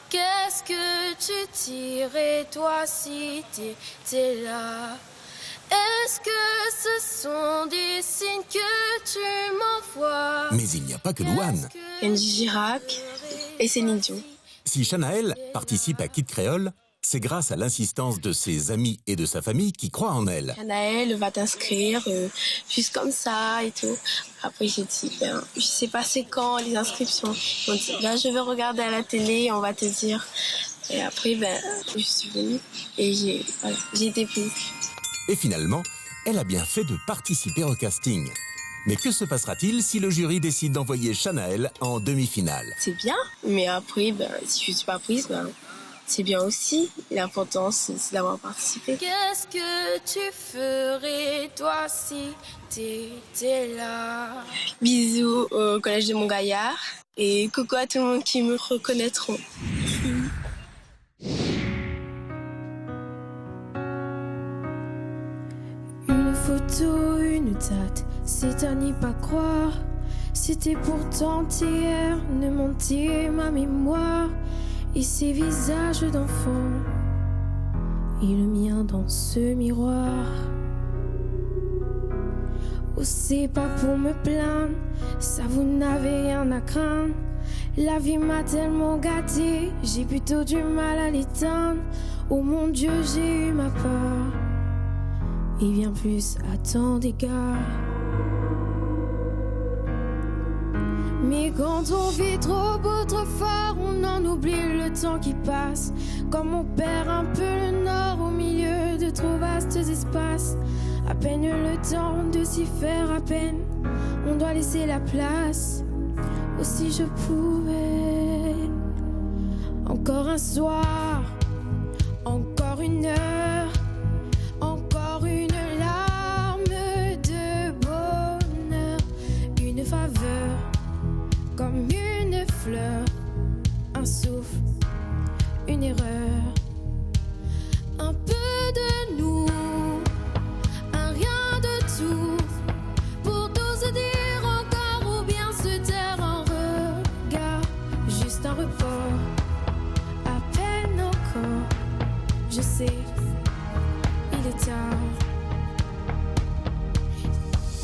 S3: Qu'est-ce que tu dirais toi si t'étais là? Est-ce que ce sont des signes que tu m'envoies?
S11: Mais il n'y a pas que Louane.
S12: Kenji Girac et Céline Dion.
S11: Si Shanaël participe à Kid Créole, c'est grâce à l'insistance de ses amis et de sa famille qui croient en elle.
S12: Shanaël va t'inscrire juste comme ça et tout. Après j'ai dit, je sais pas c'est quand les inscriptions. On dit, je vais regarder à la télé et on va te dire. Et après, je suis venue et j'ai été prise.
S11: Et finalement, elle a bien fait de participer au casting. Mais que se passera-t-il si le jury décide d'envoyer Shanaël en demi-finale?
S12: C'est bien, mais après, si je suis pas prise, c'est bien aussi. L'important, c'est d'avoir participé.
S3: Qu'est-ce que tu ferais, toi, si t'étais là?
S12: Bisous au collège de Montgaillard et coucou à tout le monde qui me reconnaîtront.
S13: Une photo, une date, c'est à n'y pas croire. C'était pourtant hier, ne mentir ma mémoire. Et ces visages d'enfants, et le mien dans ce miroir. Oh, c'est pas pour me plaindre, ça vous n'avez rien à craindre. La vie m'a tellement gâtée, j'ai plutôt du mal à l'éteindre. Oh mon Dieu, j'ai eu ma part, et bien plus à tant d'égards. Mais quand on vit trop beau, trop fort, on en oublie le temps qui passe. Comme on perd un peu le nord au milieu de trop vastes espaces. À peine le temps de s'y faire à peine, on doit laisser la place. Oh si je pouvais, encore un soir, encore une heure, encore une larme de bonheur, une faveur. Comme une fleur, un souffle, une erreur. Un peu de nous, un rien de tout. Pour tout se dire encore ou bien se taire un regard. Juste un report, à peine encore. Je sais, il est tard.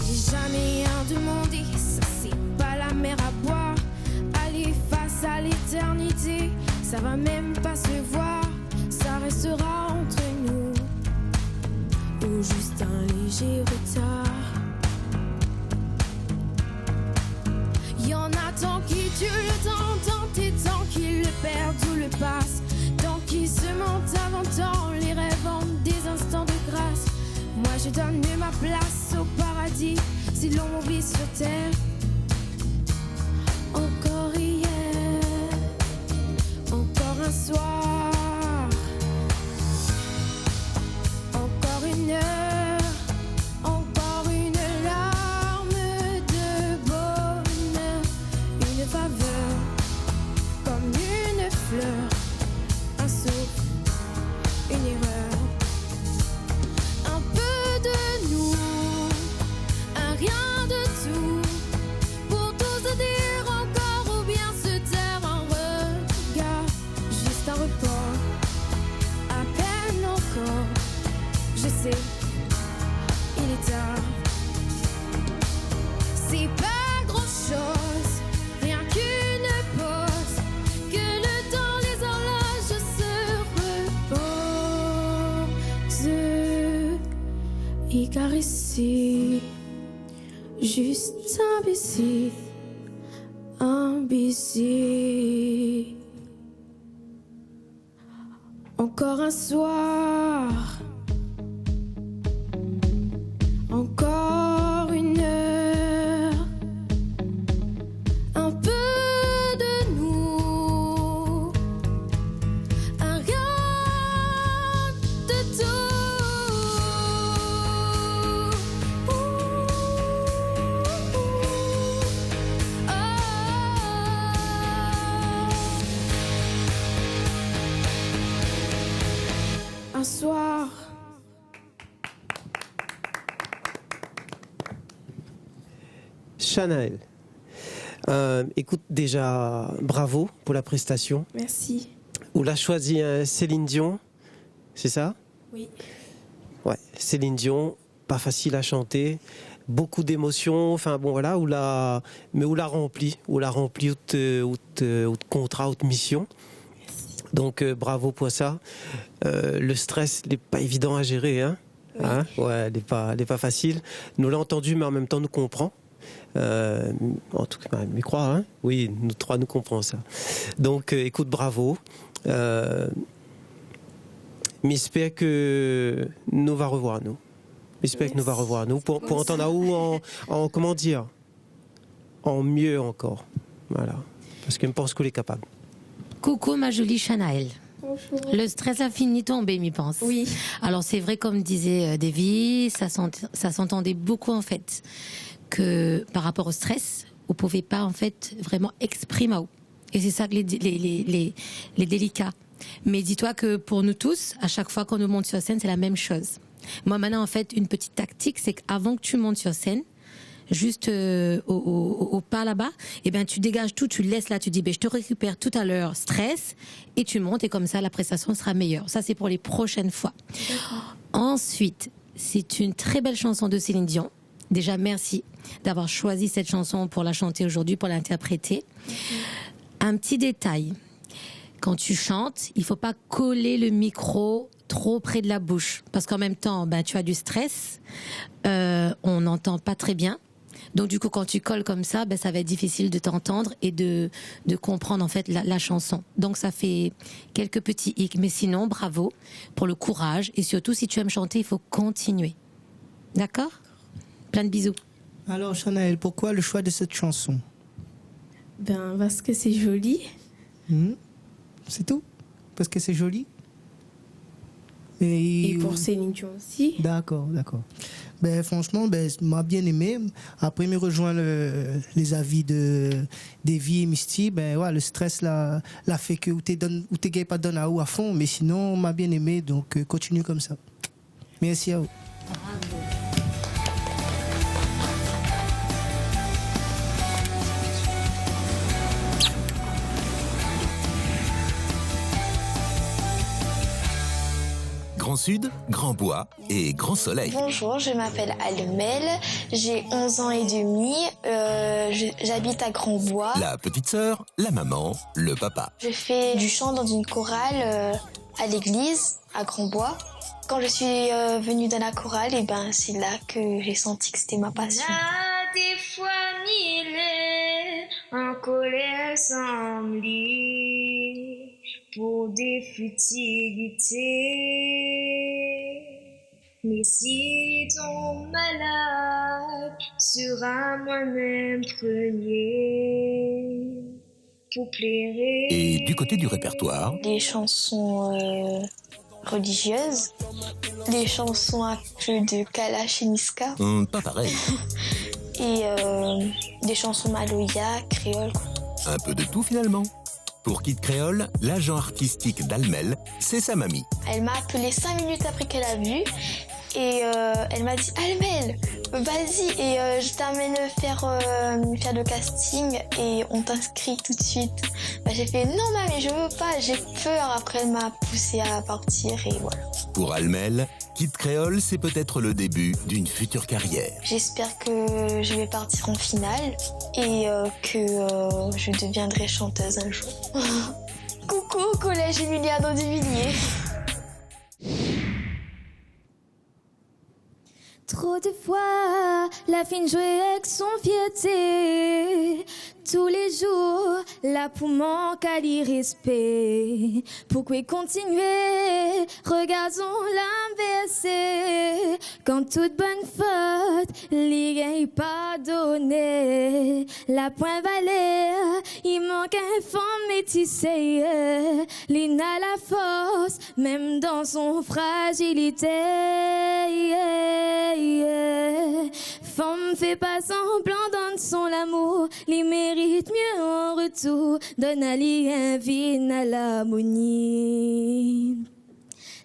S13: J'ai jamais rien demandé, ça c'est pas la mer à boire. Aller face à l'éternité, ça va même pas se voir. Ça restera entre nous, ou juste un léger retard. Y'en a tant qui tuent le temps, tant et tant qui le perdent ou le passent. Tant qui se mentent avant temps, les rêves en des instants de grâce. Moi je donne ma place au paradis, si l'on m'oublie sur terre. Encore hier, encore un soir, encore une heure, pas. À peine encore, je sais, il est tard. C'est pas grand chose, rien qu'une pause, que le temps, les horloges se reposent. Et caresser, juste un baiser, un baiser. Encore un soir, encore une heure, un peu de nous, un rien de tout. Un soir.
S6: Shanaël, écoute, déjà, bravo pour la prestation.
S13: Merci.
S6: On l'a choisi Céline Dion, c'est ça?
S13: Oui.
S6: Ouais, Céline Dion, pas facile à chanter, beaucoup d'émotions, enfin bon voilà, mais on l'a rempli de contrat, de mission. Donc bravo pour ça. Le stress n'est pas évident à gérer, hein? Oui. Hein? Ouais, il n'est pas facile. Nous l'avons entendu, mais en même temps nous comprend. En tout cas, mais crois, hein? Oui, nous trois nous comprenons ça. Donc écoute, bravo. Mais j'espère que nous va revoir nous. J'espère que nous va revoir nous pour entendre à où en comment dire, en mieux encore. Voilà, parce que je pense qu'on est capable.
S2: Coucou ma jolie Shanaël.
S13: Bonjour.
S2: Le stress a fini de tomber, m'y pense.
S13: Oui.
S2: Alors c'est vrai, comme disait Davy, ça s'entendait beaucoup en fait, que par rapport au stress, vous pouvez pas en fait vraiment exprimer. Et c'est ça que les délicats. Mais dis-toi que pour nous tous, à chaque fois qu'on nous monte sur scène, c'est la même chose. Moi maintenant en fait, une petite tactique, c'est qu'avant que tu montes sur scène, juste au pas là-bas, et ben tu dégages tout, tu le laisses là, tu dis je te récupère tout à l'heure, stress, et tu montes, et comme ça la prestation sera meilleure. Ça c'est pour les prochaines fois. Ensuite, c'est une très belle chanson de Céline Dion. Déjà merci d'avoir choisi cette chanson pour la chanter aujourd'hui, pour l'interpréter. Un petit détail, quand tu chantes, il faut pas coller le micro trop près de la bouche, parce qu'en même temps tu as du stress, on n'entend pas très bien. Donc du coup, quand tu colles comme ça, ça va être difficile de t'entendre et de comprendre en fait la chanson. Donc ça fait quelques petits hicks, mais sinon bravo pour le courage, et surtout si tu aimes chanter, il faut continuer. D'accord? Plein de bisous.
S5: Alors Shanaël, pourquoi le choix de cette chanson?
S13: Parce que c'est joli.
S5: C'est tout? Parce que c'est joli?
S13: Et pour Céline Dion aussi.
S5: D'accord. Franchement, m'a bien aimé. Après, me rejoindre les avis de Davy et Misty, le stress l'a fait que ou t'es pas donné à fond, mais sinon, m'a bien aimé, donc continue comme ça. Merci à vous.
S11: Grand Sud, Grand Bois et Grand Soleil.
S18: Bonjour, je m'appelle Almel, j'ai 11 ans et demi, j'habite à Grand Bois.
S11: La petite sœur, la maman, le papa.
S18: Je fais du chant dans une chorale à l'église, à Grand Bois. Quand je suis venue dans la chorale, c'est là que j'ai senti que c'était ma passion.
S19: Des fois mille en colère semblée pour des futilités. Mais si ton malade sera moi-même premier pour plaire.
S11: Et du côté du répertoire,
S18: des chansons religieuses, des chansons un peu de Kalash et Niska.
S11: Pas pareil.
S18: Et des chansons maloya, créole.
S11: Un peu de tout finalement. Pour Kid Créole, l'agent artistique d'Almel, c'est sa mamie.
S18: Elle m'a appelé 5 minutes après qu'elle a vu. et elle m'a dit Almel, vas-y et je t'amène faire le casting et on t'inscrit tout de suite. J'ai fait non mamie, je veux pas, j'ai peur. Après elle m'a poussée à partir et voilà.
S11: Pour Almel, Kid Creole, c'est peut-être le début d'une future carrière.
S18: J'espère que je vais partir en finale et que je deviendrai chanteuse un jour. Coucou collège Emiliano de Villiers.
S4: Trop de fois, la fine jouait avec son fierté. Tous les jours, là pour manquer à l'irrespect. Pourquoi continuer? Regardons l'inverser. Quand toute bonne faute, l'y est pardonnée. La point valeur, il manque un femme métissée. L'in a la force, même dans son fragilité. Femme fait pas semblant, donne son l'amour, les mérite mieux en retour, donne à lui un vide à l'harmonie.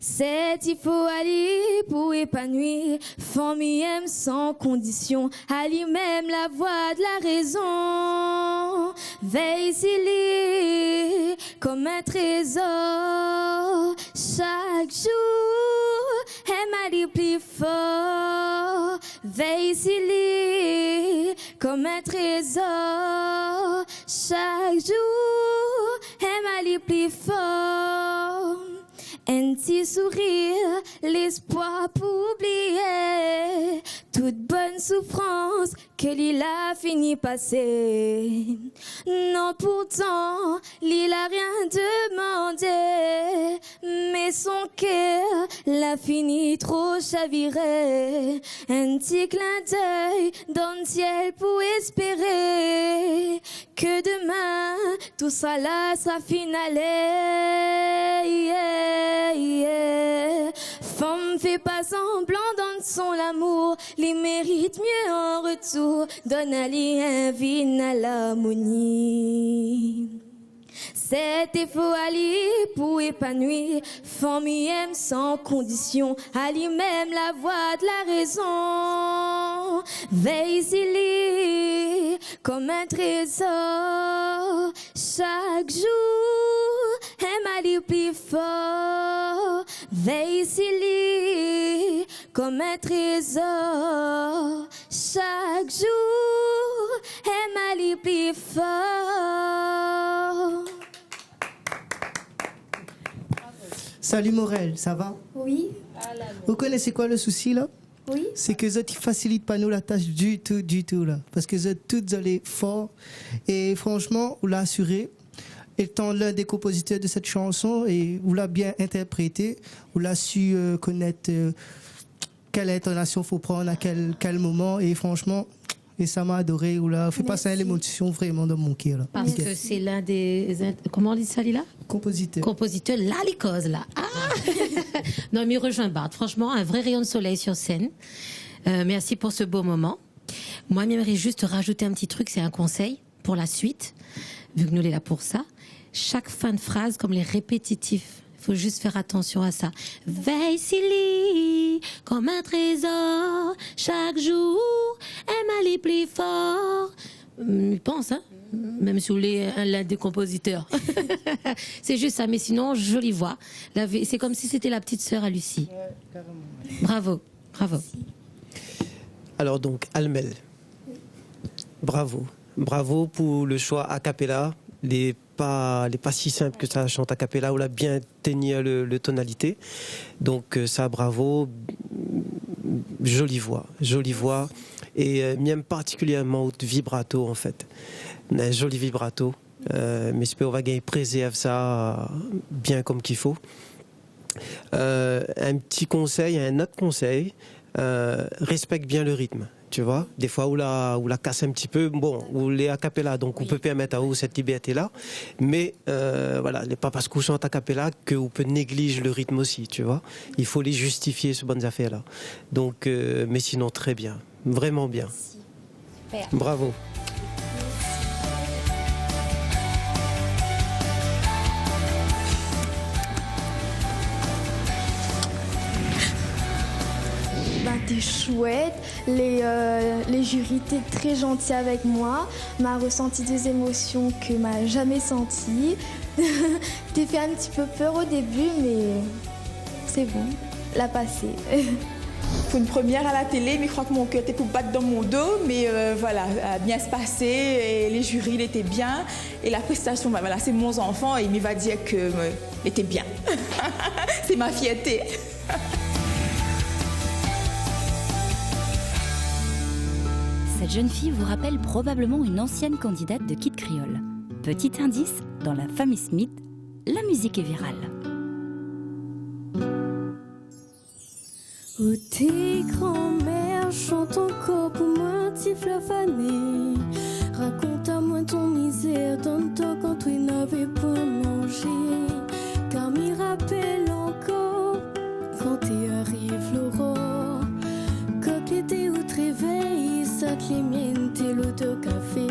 S4: C'est il faut aller pour épanouir, femme aime sans condition, à lui-même la voix de la raison. Veille s'il est comme un trésor, chaque jour aime aller plus fort. Veille s'il est comme un trésor, chaque jour aime aller plus fort. Un petit sourire, l'espoir pour oublier toute bonne souffrance que l'il a fini passer. Non, pourtant, l'il a rien demandé, mais son cœur l'a fini trop chaviré. Un petit clin d'œil dans le ciel pour espérer que demain tout ça là sera finalé. Femme fait pas semblant, donne son l'amour, les mérite mieux en retour, donne à lui un vide à l'harmonie. C'était faux aller pour épanouir, femme aime sans condition, à lui-même la voix de la raison. Veille s'il est comme un trésor, chaque jour aime aller plus fort. Veille s'il est comme un trésor, chaque jour aime aller plus fort.
S5: Salut Morel, ça va?
S4: Oui.
S5: Vous connaissez quoi le souci là?
S4: Oui.
S5: C'est que ça ne facilite pas nous la tâche du tout là. Parce que vous toutes allez fort. Et franchement, vous l'a assuré. Étant l'un des compositeurs de cette chanson, et vous l'a bien interprété, vous l'a su connaître quelle intonation faut prendre à quel moment. Et franchement, et ça m'a adoré. Vous l'a fait passer l'émotion vraiment dans mon cœur.
S2: Parce que c'est l'un des... Comment on dit ça, Lila?
S5: Compositeur.
S2: Compositeur, là, les causes, là. Ah non, mais il rejoint Bart. Franchement, un vrai rayon de soleil sur scène. Merci pour ce beau moment. Moi, j'aimerais juste rajouter un petit truc, c'est un conseil pour la suite, vu que nous, on est là pour ça. Chaque fin de phrase, comme les répétitifs, il faut juste faire attention à ça. Veille Silly, comme un trésor, chaque jour, aime aller plus fort. Pense, hein, même si vous voulez l'un des compositeurs. C'est juste ça, mais sinon, jolie voix. C'est comme si c'était la petite sœur à Lucie. Bravo, bravo.
S6: Alors donc, Almel, bravo. Bravo pour le choix a cappella. Il n'est pas si simple que ça, chante a cappella, où l'a bien tenir le tonalité. Donc ça, bravo. Jolie voix. Et m'aime particulièrement au vibrato, en fait. Un joli vibrato. Mais je peux on va gagner préserve ça bien comme qu'il faut. Un petit conseil, un autre conseil, respecte bien le rythme. Tu vois, des fois où la casse un petit peu, bon, où les a cappella, donc on peut permettre à vous cette liberté-là, mais voilà, n'est pas parce qu'on chante a cappella qu'on peut négliger le rythme aussi, tu vois. Il faut les justifier, ces bonnes affaires-là. Donc, mais sinon, très bien, vraiment bien. Super. Bravo.
S19: était chouette. Les jurys étaient très gentils avec moi. M'a ressenti des émotions que m'a jamais senties. T'es fait un petit peu peur au début, mais c'est bon, l'a passé.
S20: Pour une première à la télé, mais je crois que mon cœur était pour battre dans mon dos, mais voilà, a bien se passer, et les jurys il était bien, et la prestation, voilà, c'est mon enfant, et il va dire que il était bien. C'est ma fierté.
S1: Cette jeune fille vous rappelle probablement une ancienne candidate de Kid Creole. Petit indice, dans la famille Smith, la musique est virale.
S4: Oh, tes grands-mères chantent encore pour moi, petit flavané. Raconte à moi ton misère, donne-toi quand tu n'avais pas mangé. Car m'y rappelle encore quand t'y arrive l'aurore. Quand l'été où te réveilles, ça te les miennes, t'es l'eau de café.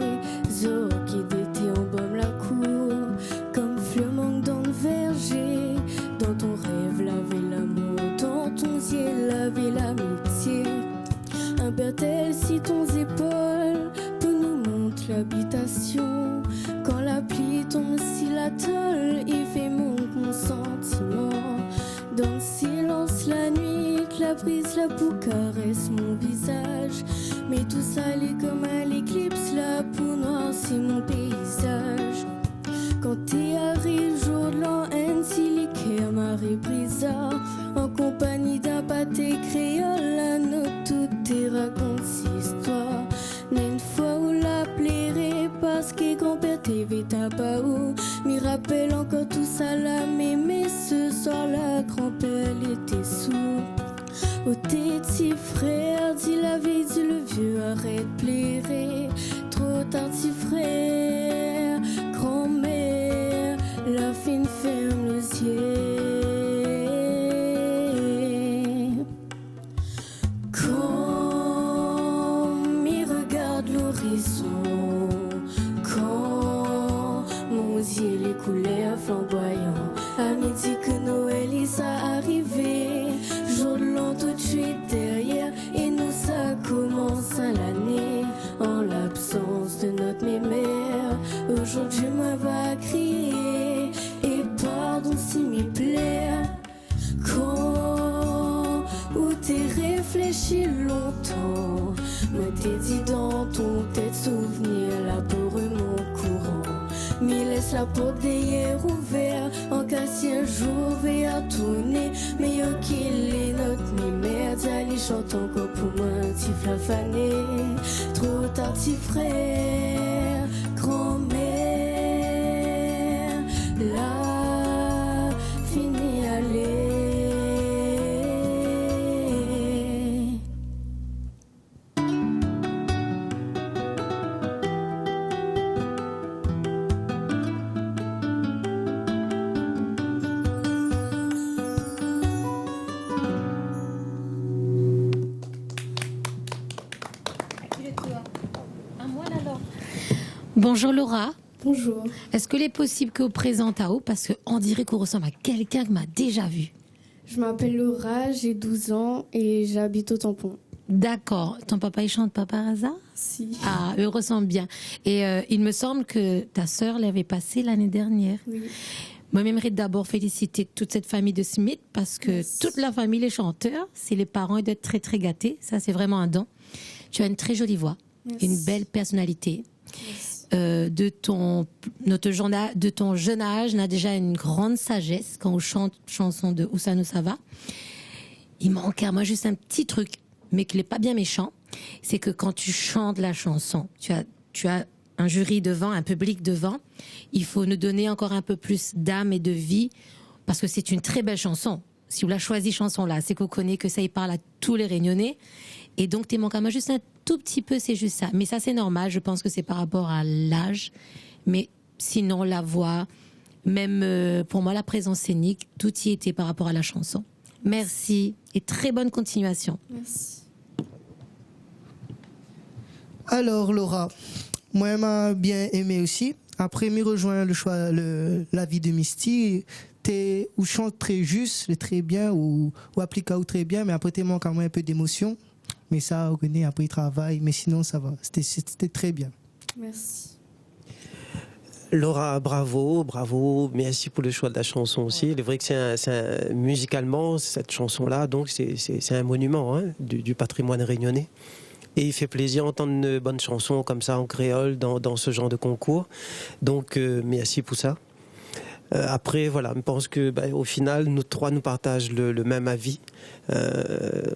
S4: Zo qui d'été en baume la cour, comme fleur manque dans le verger. Dans ton rêve, laver l'amour, dans ton ciel, laver l'amitié. Un bertel si ton épaules, pour nous montre l'habitation. Quand la pluie tombe si la tôle, il fait monter mon sentiment. Dans le silence la nuit, la brise, la boue caresse mon visage. Mais tout ça est comme à l'éclipse, la peau noire c'est mon paysage. Quand t'y arrives, jour de l'an, siliqué à marée brisa. En compagnie d'un pâté créole, la note tout te raconte cette histoire. Mais une fois où la plairait, parce que grand-père TV tabac où m'y rappelle encore tout ça là. Mais ce soir-là, grand-père était sourd. Oh tes petits frères, dit la vie, dit le vieux, arrête de plairer. Trop tard, petit frère, grand-mère, la fine ferme les yeux. Quand m'y regarde l'horizon, quand mon yeux les couleurs flamboyants, à midi que Noël il s'est arrivé, jour de l'an tout de suite derrière, et nous ça commence à l'année, en l'absence de notre mémère. Aujourd'hui moi va crier, et pardon si m'y plaire. Quand où t'es réfléchi longtemps, moi t'es dit dans ton tête souvenir, là pour mon courant. Mais laisse la porte d'hier ouverte, en cas si un jour va tourner. Meilleur qu'il est notre mémère, d'aller chanter encore pour moi, petit flafané. Trop tard, petit frère, grand-mère, là, fini aller.
S2: Bonjour Laura.
S4: Bonjour.
S2: Est-ce qu'il est possible que vous présentez à haut parce qu'on dirait qu'on ressemble à quelqu'un que m'a déjà vu?
S4: Je m'appelle Laura, j'ai 12 ans et j'habite au Tampon.
S2: D'accord. Ton papa, il chante pas par hasard?
S4: Si.
S2: Ah, il ressemble bien. Et il me semble que ta sœur l'avait passé l'année dernière.
S4: Oui.
S2: Moi, j'aimerais d'abord féliciter toute cette famille de Smith parce que toute la famille est chanteur. C'est les parents, ils doivent être très, très gâtés. Ça, c'est vraiment un don. Tu as une très jolie voix, une belle personnalité. De ton jeune âge, on a déjà une grande sagesse quand on chante chanson de Où ça nous ça va. Il manque à moi juste un petit truc, mais qui n'est pas bien méchant, c'est que quand tu chantes la chanson, tu as un jury devant, un public devant, il faut nous donner encore un peu plus d'âme et de vie, parce que c'est une très belle chanson. Si vous la choisi chanson là, c'est qu'on connaît que ça y parle à tous les Réunionnais. Et donc, t'es manqué à moi juste un tout petit peu, c'est juste ça. Mais ça, c'est normal. Je pense que c'est par rapport à l'âge. Mais sinon, la voix, même pour moi, la présence scénique, tout y était par rapport à la chanson. Merci et très bonne continuation.
S4: Merci.
S5: Alors, Laura, moi, m'a bien aimé aussi. Après, m'y rejoint le choix, la vie de Misty. Ou chante très juste, très bien, ou applique ou très bien, mais après, t'es manque quand même un peu d'émotion. Mais ça, on connaît, après, il travaille. Mais sinon, ça va. C'était très bien.
S4: Merci.
S6: Laura, bravo, merci pour le choix de la chanson aussi. Il est vrai que musicalement, cette chanson-là, donc c'est un monument hein, du patrimoine réunionnais. Et il fait plaisir d'entendre une bonne chanson comme ça en créole dans ce genre de concours. Donc merci pour ça. Après, voilà, je pense que au final, nous trois nous partageons le même avis.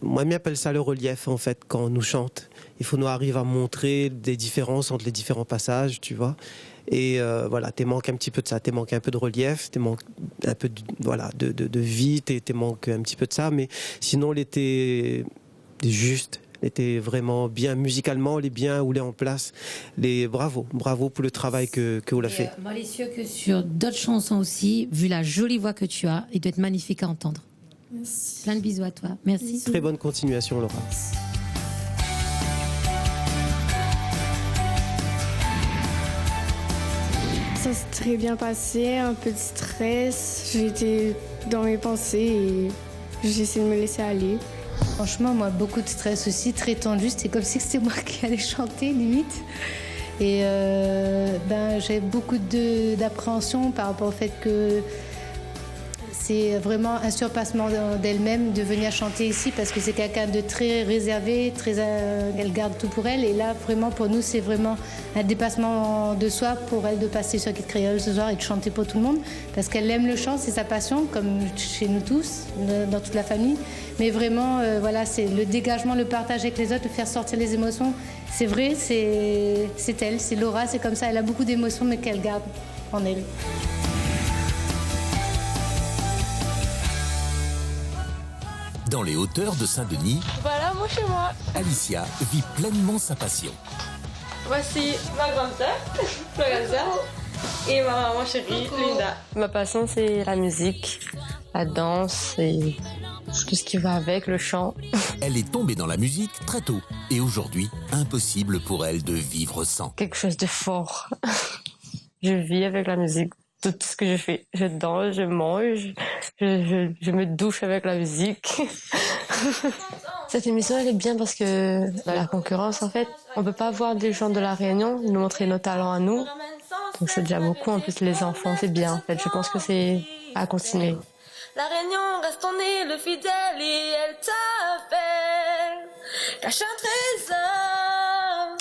S6: Moi, j'appelle ça le relief en fait quand on nous chante. Il faut nous arriver à montrer des différences entre les différents passages, tu vois. Et voilà, t'es manques un petit peu de ça, t'es manques un peu de relief, t'es manques un peu de vie, t'es manques un petit peu de ça, mais sinon, il était juste. Était vraiment bien musicalement, les bien roulés en place. Bravo pour le travail que vous l'avez fait.
S2: Moi, les sûr que sur d'autres chansons aussi, vu la jolie voix que tu as, il doit être magnifique à entendre.
S4: Merci.
S2: Plein de bisous à toi. Merci.
S6: Très bonne continuation, Laura.
S21: Ça s'est très bien passé, un peu de stress. J'étais dans mes pensées et j'ai essayé de me laisser aller.
S2: Franchement, moi, beaucoup de stress aussi, très tendu. C'était comme si c'était moi qui allais chanter, limite. Et j'avais beaucoup d'appréhension par rapport au fait que c'est vraiment un surpassement d'elle-même de venir chanter ici parce que c'est quelqu'un de très réservé, elle garde tout pour elle. Et là, vraiment, pour nous, c'est vraiment un dépassement de soi pour elle de passer sur Kid Creole ce soir et de chanter pour tout le monde parce qu'elle aime le chant, c'est sa passion, comme chez nous tous, dans toute la famille. Mais vraiment, voilà, c'est le dégagement, le partage avec les autres, de faire sortir les émotions. C'est vrai, c'est elle, c'est Laura, c'est comme ça. Elle a beaucoup d'émotions, mais qu'elle garde en elle.
S11: Dans les hauteurs de Saint-Denis,
S13: Voilà, moi chez moi.
S11: Alicia vit pleinement sa passion.
S13: Voici ma grande sœur, et ma maman chérie, Linda.
S22: Ma passion, c'est la musique, la danse et tout ce qui va avec, le chant.
S11: Elle est tombée dans la musique très tôt. Et aujourd'hui, impossible pour elle de vivre sans.
S22: Quelque chose de fort. Je vis avec la musique. Tout ce que je fais, je danse, je mange, je me douche avec la musique. Cette émission, elle est bien parce que la concurrence, en fait, on peut pas voir des gens de la Réunion nous montrer nos talents à nous. Donc c'est déjà beaucoup. En plus, les enfants, c'est bien. En fait, je pense que c'est à continuer.
S13: La Réunion reste ton île fidèle et elle t'appelle. Cache un trésor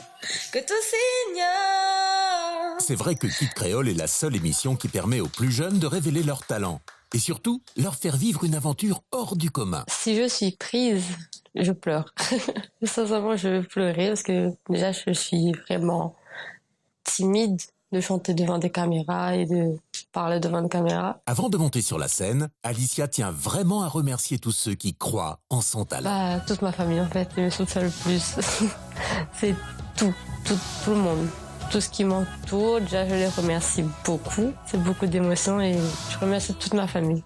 S13: que tous ignorent.
S11: C'est vrai que Kid Creole est la seule émission qui permet aux plus jeunes de révéler leur talent. Et surtout, leur faire vivre une aventure hors du commun.
S22: Si je suis prise, je pleure. Sincèrement, je veux pleurer parce que déjà, je suis vraiment timide de chanter devant des caméras et de parler devant une caméra.
S11: Avant de monter sur la scène, Alicia tient vraiment à remercier tous ceux qui croient en son talent.
S22: Toute ma famille, en fait, ils me soutiennent le plus. C'est tout le monde. Tout ce qui m'entoure, déjà, je les remercie beaucoup. C'est beaucoup d'émotions et je remercie toute ma famille.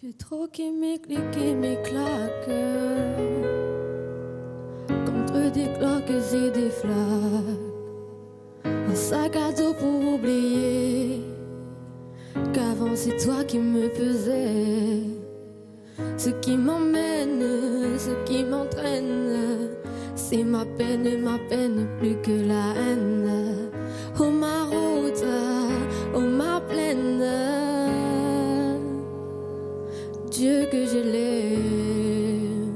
S4: J'ai troqué mes clics et mes claques contre des cloques et des flaques. Un sac à dos pour oublier qu'avant c'est toi qui me pesais. Ce qui m'emmène, ce qui m'entraîne, c'est ma peine plus que la haine. Oh ma route, oh ma plaine, Dieu que je l'aime.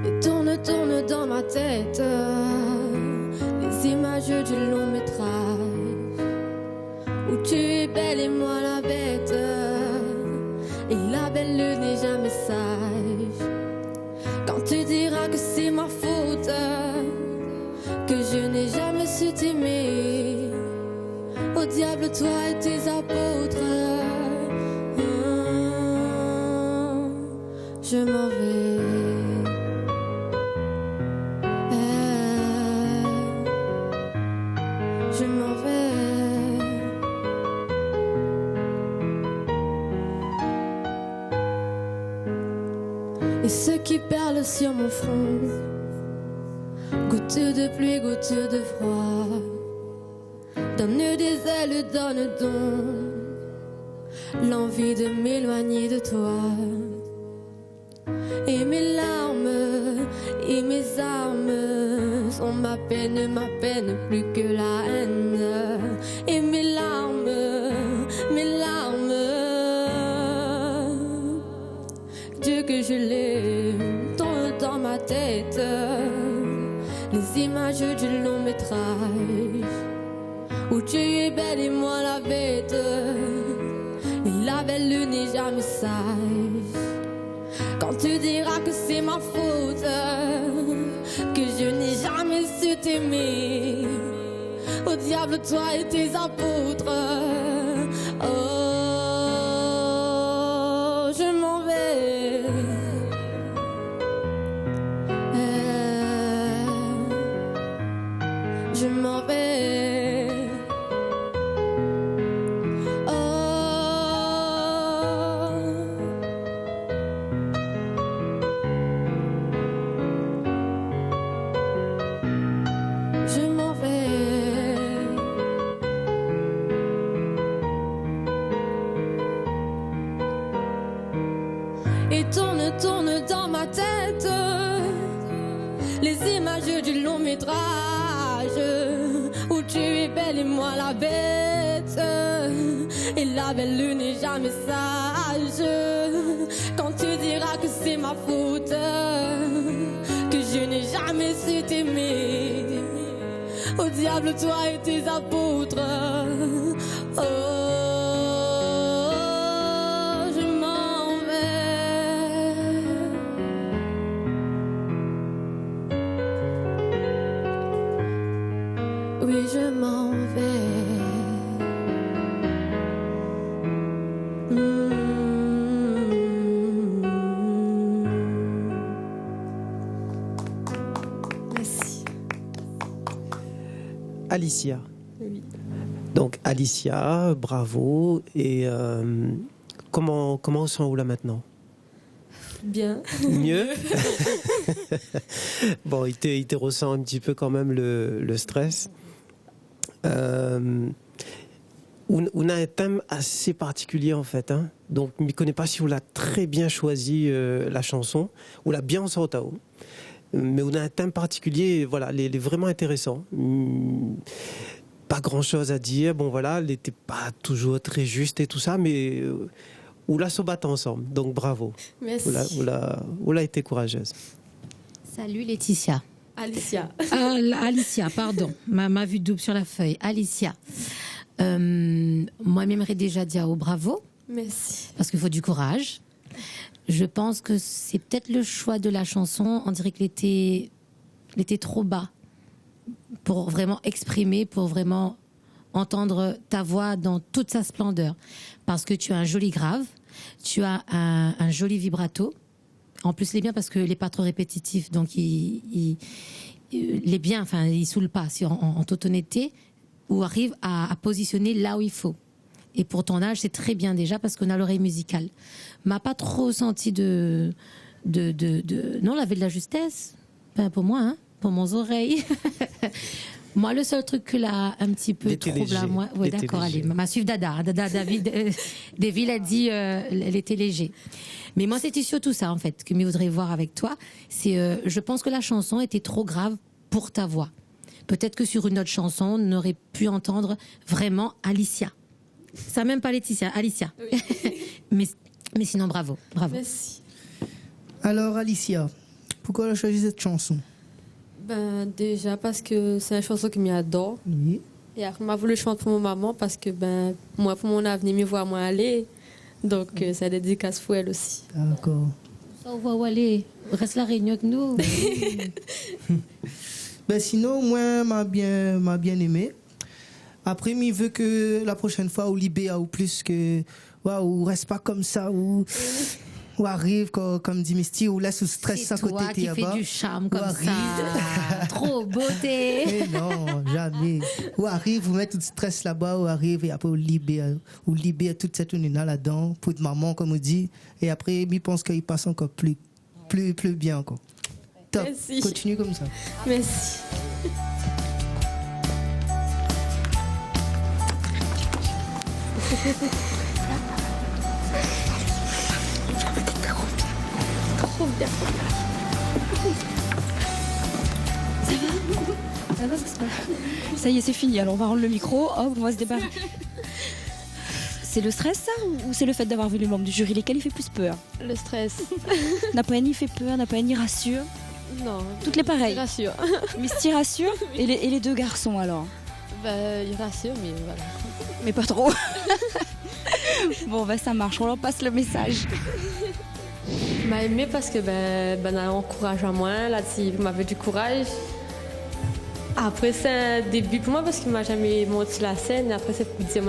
S4: Et tourne dans ma tête les images du long métrage où tu es belle et moi la bête, et la belle n'est jamais sage. Quand tu diras que c'est ma faute, que je n'ai jamais su t'aimer, au diable toi et tes apôtres, je m'en vais. Je m'en vais. Et ce qui perle sur mon front, goutte de pluie, goutte de froid,
S13: Donne des ailes, donne donc l'envie de m'éloigner de toi. Et mes larmes et mes armes sont ma peine plus que la haine. Et mes larmes, Dieu que je l'ai dans ma tête. Les images du long métrage où tu es belle et moi la bête. Et la belle n'est jamais sage. Quand tu diras que c'est ma faute, que je n'ai jamais su t'aimer, au diable toi et tes apôtres. Oh, je m'en vais. Je m'en vais. Je m'en vais. Et tourne dans ma tête les images du long métrage où tu es belle et moi la bête. Et la belle n'est jamais sage. Quand tu diras que c'est ma faute, que je n'ai jamais su t'aimer, au diable toi et tes apôtres. Oh, je m'en vais. Oui, je m'en vais. Merci.
S6: Alicia.
S13: Oui.
S6: Donc Alicia, bravo. Et comment on sent où là maintenant?
S13: Bien.
S6: Mieux. Bon, il te ressent un petit peu quand même le stress. On a un thème assez particulier en fait. Hein. Donc, je ne connais pas si on l'a très bien choisi la chanson, ou l'a bien sorti. Mais on a un thème particulier, voilà, il est vraiment intéressant. Pas grand chose à dire. Bon, voilà, il n'était pas toujours très juste et tout ça, mais on l'a se battu ensemble. Donc, bravo.
S13: Merci.
S6: On l'a été courageuse.
S2: Salut Laetitia.
S13: Alicia.
S2: Alicia, pardon. Ma vue double sur la feuille. Alicia. Moi, j'aimerais déjà dire bravo.
S13: Merci.
S2: Parce qu'il faut du courage. Je pense que c'est peut-être le choix de la chanson. On dirait qu'il était trop bas pour vraiment exprimer, pour vraiment entendre ta voix dans toute sa splendeur. Parce que tu as un joli grave, tu as un joli vibrato. En plus, il est bien parce qu'il n'est pas trop répétitif, donc il est bien, enfin, il saoule pas, en toute honnêteté, ou arrive à positionner là où il faut. Et pour ton âge, c'est très bien déjà parce qu'on a l'oreille musicale. M'a pas trop senti non, elle avait de la justesse. Enfin, pour moi, hein, pour mon oreille. Moi, le seul truc que là, un petit peu trouble à moi. Oui, d'accord, allez. Ma suivre Dada. Dada, David, Deville a dit, elle était léger. Mais moi, c'était surtout ça, en fait, que je voudrais voir avec toi. C'est, je pense que la chanson était trop grave pour ta voix. Peut-être que sur une autre chanson, on aurait pu entendre vraiment Alicia. Ça même pas Laetitia, Alicia. Oui. mais sinon, bravo.
S13: Merci.
S5: Alors, Alicia, pourquoi tu as choisi cette chanson?
S13: Ben, déjà parce que c'est une chanson que j'adore.
S5: Oui.
S13: Et après, m'a voulu chanter pour mon maman parce que, ben, moi, pour mon avenir, me voir moi aller. Donc, c'est une dédicace pour elle aussi.
S5: D'accord.
S2: Ça, on va où aller? Reste la réunion avec nous.
S5: Ben, sinon, moi, m'a bien aimé. Après, il veut que la prochaine fois, ou libé ou plus que, ou reste pas comme ça, ou arrive, comme dit Misty, ou laisse le stress à côté.
S2: C'est toi qui fais du charme comme ça. Trop beauté.
S5: Mais non, jamais. Ou arrive, vous mettez tout le stress là-bas, ou arrive, et après, ou libère toute cette union là-dedans, pour de maman, comme on dit. Et après, il pense qu'il passe encore plus bien encore. Top.
S13: Merci.
S5: Continue comme ça.
S13: Merci.
S21: Trop bien.
S1: Ça va, ça y est, c'est fini. Alors on va rendre le micro. Hop, on va se débarrasser. C'est le stress, ça, ou c'est le fait d'avoir vu les membres du jury? Lesquels il fait plus peur?
S21: Le stress.
S1: N'a pas ni fait peur, n'a pas ni rassure?
S21: Non.
S1: Toutes les pareilles.
S21: Il rassure.
S1: Misty rassure. Et les deux garçons alors?
S21: Il rassure, mais voilà.
S1: Mais pas trop. Bon, ça marche, on leur passe le message.
S21: Il m'a aimé parce que elle encourage à moi. Là, il m'avait du courage. Après, c'est un début pour moi parce qu'il m'a jamais monté la scène. Après, c'est pour dire,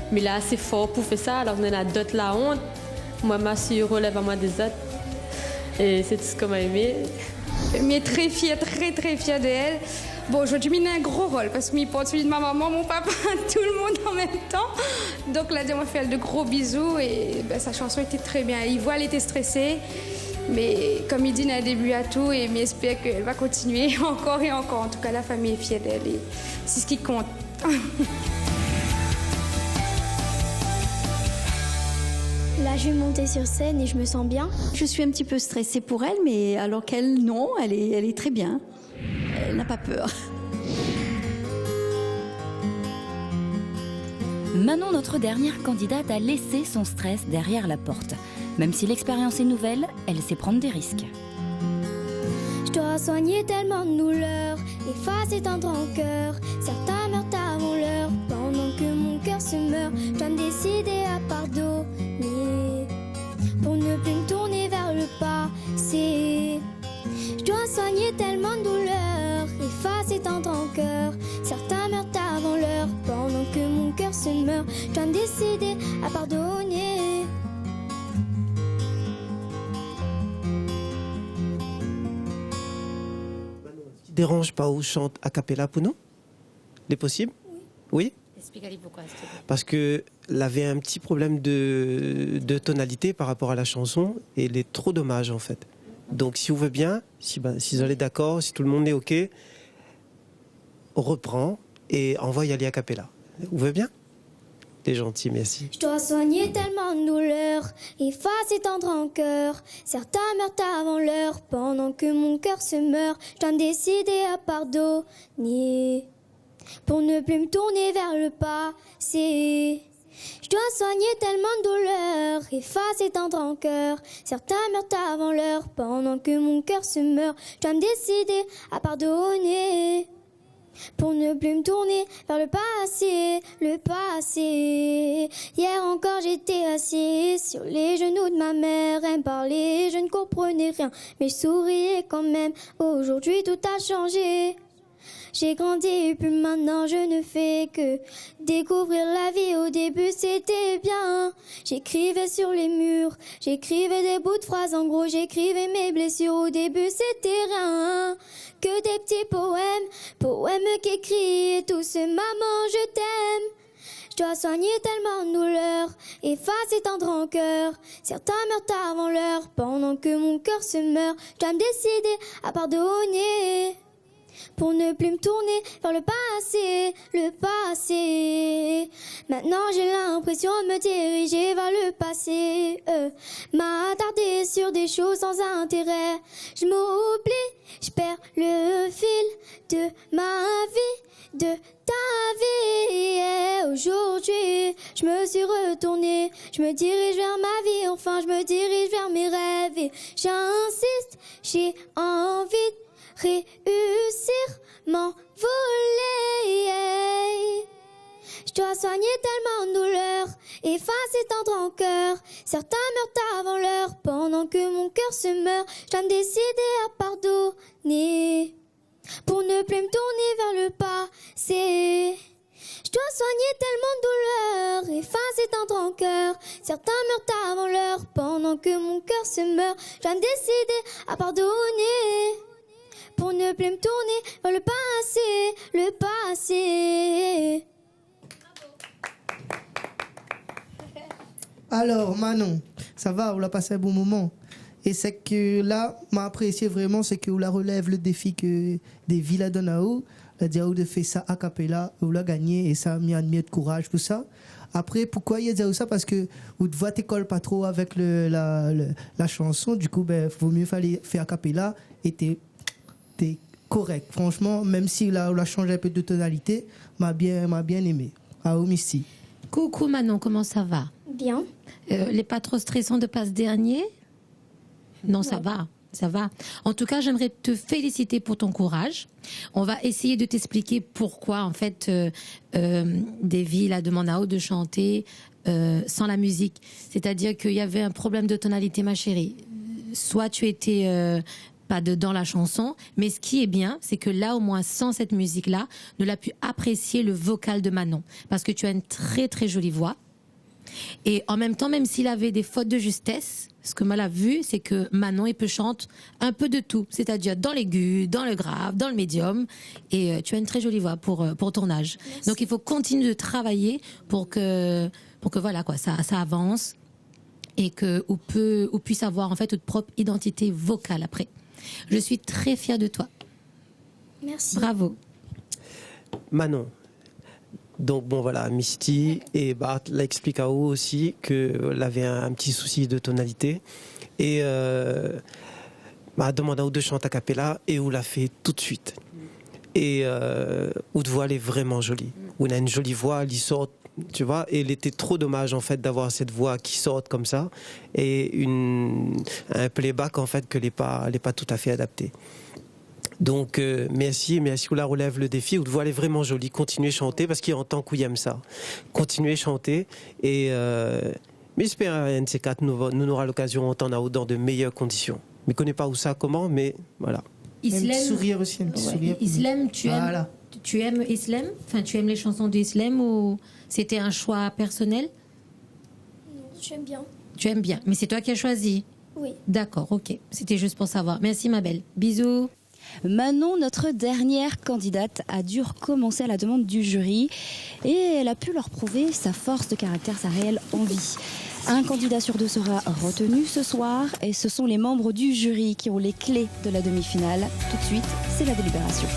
S21: mais là, c'est fort pour faire ça. Alors, on a d'autres la honte. Moi, ma soeur relève à moi des autres. Et c'est tout ce qu'on m'a aimé.
S7: Mais très fière, très très fière d'elle. Bon, aujourd'hui, il a un gros rôle parce qu'il porte celui de ma maman, mon papa, tout le monde en même temps. Donc là, on m'a fait de gros bisous et sa chanson était très bien. Il voit, elle était stressée. Mais comme il dit, il y a un début à tout et j'espère qu'elle va continuer encore et encore. En tout cas, la famille est fière d'elle et c'est ce qui compte.
S8: Là, je vais monter sur scène et je me sens bien.
S23: Je suis un petit peu stressée pour elle, mais alors qu'elle, non, elle est très bien. Elle n'a pas peur.
S1: Manon, notre dernière candidate, a laissé son stress derrière la porte. Même si l'expérience est nouvelle, elle sait prendre des risques.
S3: Je dois soigner tellement de douleurs, effacer tant de rancœur. Certains meurent avant l'heure, pendant que mon cœur se meurt. Je dois me décider à pardonner, pour ne plus me tourner vers le passé. Je dois soigner tellement de douleurs, effacer tant de rancœur. Certains meurent avant l'heure, pendant que mon cœur se meurt. Je dois me décider à pardonner.
S6: Dérange pas où je chante a cappella pour nous? C'est possible? Oui.
S2: Explique-lui pourquoi.
S6: Parce qu'elle avait un petit problème de tonalité par rapport à la chanson et il est trop dommage en fait. Donc si vous voulez bien, si vous êtes d'accord, si tout le monde est OK, on reprend et on va y aller a cappella. Vous voulez bien? T'es gentil, merci.
S3: Je dois soigner tellement de douleurs, effacer tant de rancœur. Certains meurent avant l'heure, pendant que mon cœur se meurt. Je dois me décider à pardonner, pour ne plus me tourner vers le passé. Je dois soigner tellement de douleurs, effacer tant de rancœur. Certains meurent avant l'heure, pendant que mon cœur se meurt. Je dois me décider à pardonner, pour ne plus me tourner vers le passé, le passé. Hier encore j'étais assise sur les genoux de ma mère. Elle me parlait, je ne comprenais rien, mais je souriais quand même. Aujourd'hui tout a changé. J'ai grandi et puis maintenant je ne fais que découvrir la vie. Au début c'était bien, j'écrivais sur les murs, j'écrivais des bouts de phrases. En gros j'écrivais mes blessures. Au début c'était rien, que des petits poèmes qu'écrit tous. Maman je t'aime. Je dois soigner tellement de douleurs, effacer tant de rancœur. Certains meurent avant l'heure, pendant que mon cœur se meurt. Je dois me décider à pardonner, pour ne plus me tourner vers le passé, le passé. Maintenant j'ai l'impression de me diriger vers le passé, m'attarder sur des choses sans intérêt. Je m'oublie, je perds le fil de ma vie, de ta vie. Et aujourd'hui je me suis retournée, je me dirige vers ma vie. Enfin je me dirige vers mes rêves et j'insiste, j'ai envie de réussir, m'envoler. Je dois soigner tellement de douleurs, effacer tant de rancœur. Certains meurent avant l'heure, pendant que mon cœur se meurt. Je dois me décider à pardonner, pour ne plus me tourner vers le passé. Je dois soigner tellement de douleurs, effacer tant de rancœur. Certains meurent avant l'heure, pendant que mon cœur se meurt. Je dois me décider à pardonner, pour ne plus me tourner vers le passé, le passé.
S5: Alors, Manon, ça va, on a passé un bon moment. Et c'est que là, m'a apprécié vraiment, c'est qu'on la relève le défi que des villes donnent à vous. La dire de faire ça a cappella, on l'a gagné et ça a mis un de courage pour ça. Après, pourquoi il y a ça? Parce que vous ne t'école pas trop avec la chanson. Du coup, vaut mieux faire a cappella et t'es correct. Franchement, même si là, on a changé un peu de tonalité, m'a bien aimé. Ah, Misty.
S2: Coucou Manon, comment ça va?
S8: Bien.
S2: Les pas trop stressants de passe dernier? Non, ça va. Ça va. En tout cas, j'aimerais te féliciter pour ton courage. On va essayer de t'expliquer pourquoi, en fait, Davy a demandé à Aude de chanter sans la musique. C'est-à-dire qu'il y avait un problème de tonalité, ma chérie. Soit tu étais pas dedans la chanson, mais ce qui est bien, c'est que là, au moins, sans cette musique-là, on l'a pu apprécier le vocal de Manon. Parce que tu as une très, très jolie voix. Et en même temps, même s'il avait des fautes de justesse, ce que Mal a vu, c'est que Manon, il peut chanter un peu de tout. C'est-à-dire dans l'aigu, dans le grave, dans le médium. Et tu as une très jolie voix pour ton âge. Merci. Donc il faut continuer de travailler pour que voilà, quoi, ça avance. Et qu'on puisse avoir en fait une propre identité vocale après. Je suis très fière de toi.
S8: Merci.
S2: Bravo.
S6: Manon. Donc bon voilà, Misty et Bart l'explique à vous aussi qu'elle avait un petit souci de tonalité et demande à vous de chanter a cappella et vous l'a fait tout de suite. Et votre voix elle est vraiment jolie. Vous avez une jolie voix, elle y sort, tu vois, et il était trop dommage en fait d'avoir cette voix qui sorte comme ça et un playback en fait que n'est pas tout à fait adapté. Donc merci, vous la relève le défi. Votre voix elle est vraiment jolie. Continuez à chanter parce qu'il y a un temps qu'on aime ça. Continuez à chanter et mais j'espère un de ces quatre nous aura l'occasion d'entendre dans de meilleures conditions. Je ne connais pas où ça, comment, mais voilà.
S5: Un petit sourire aussi, un petit sourire.
S2: Islam, tu aimes Islam? Enfin, tu aimes les chansons d'Islam ou c'était un choix personnel?
S8: Non, j'aime bien.
S2: Tu aimes bien, mais c'est toi qui as choisi?
S8: Oui.
S2: D'accord, ok. C'était juste pour savoir. Merci ma belle. Bisous.
S1: Manon, notre dernière candidate, a dû recommencer à la demande du jury et elle a pu leur prouver sa force de caractère, sa réelle envie. Un candidat sur deux sera retenu ce soir et ce sont les membres du jury qui ont les clés de la demi-finale. Tout de suite, c'est la délibération.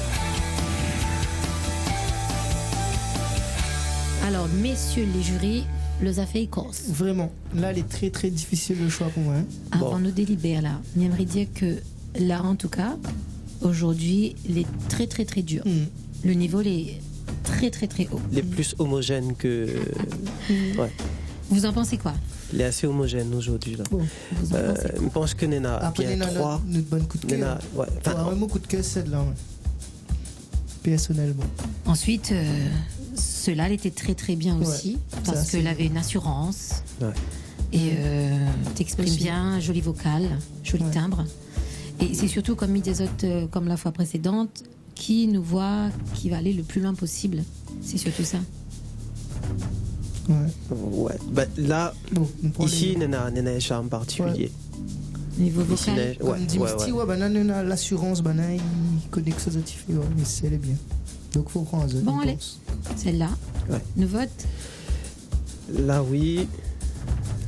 S2: Alors, messieurs les jurys, le affaire corse.
S5: Vraiment, là, elle est très très difficile le choix pour moi. Hein.
S2: Avant nous délibérer là, j'aimerais dire que là, en tout cas, aujourd'hui, il est très très très dur. Le niveau il est très très très haut.
S6: Il est plus homogène que... ouais.
S2: Vous en pensez quoi?
S6: Il est assez homogène aujourd'hui. Là.
S5: Bon,
S6: je pense que Nena a bien trois.
S5: Notre bonne coup de cœur.
S6: Ouais.
S5: Vraiment coup de cœur, celle-là. Ouais. Personnellement.
S2: Ensuite, cela, elle était très très bien aussi. Parce qu'elle avait une assurance.
S6: Ouais.
S2: Et t'exprimes bien, joli vocal, joli timbre. Et c'est surtout, comme il des autres, comme la fois précédente, qui nous voit, qui va aller le plus loin possible. C'est surtout ça.
S6: Ouais. Là, ici, Nena a un charme particulier.
S2: Niveau vocal.
S5: Comme dit Misty, l'assurance, il connaît que ça de fait, mais elle est bien. Donc il faut prendre.
S2: Bon, allez. Celle-là.
S6: Ouais.
S2: Nous vote.
S6: Là, oui.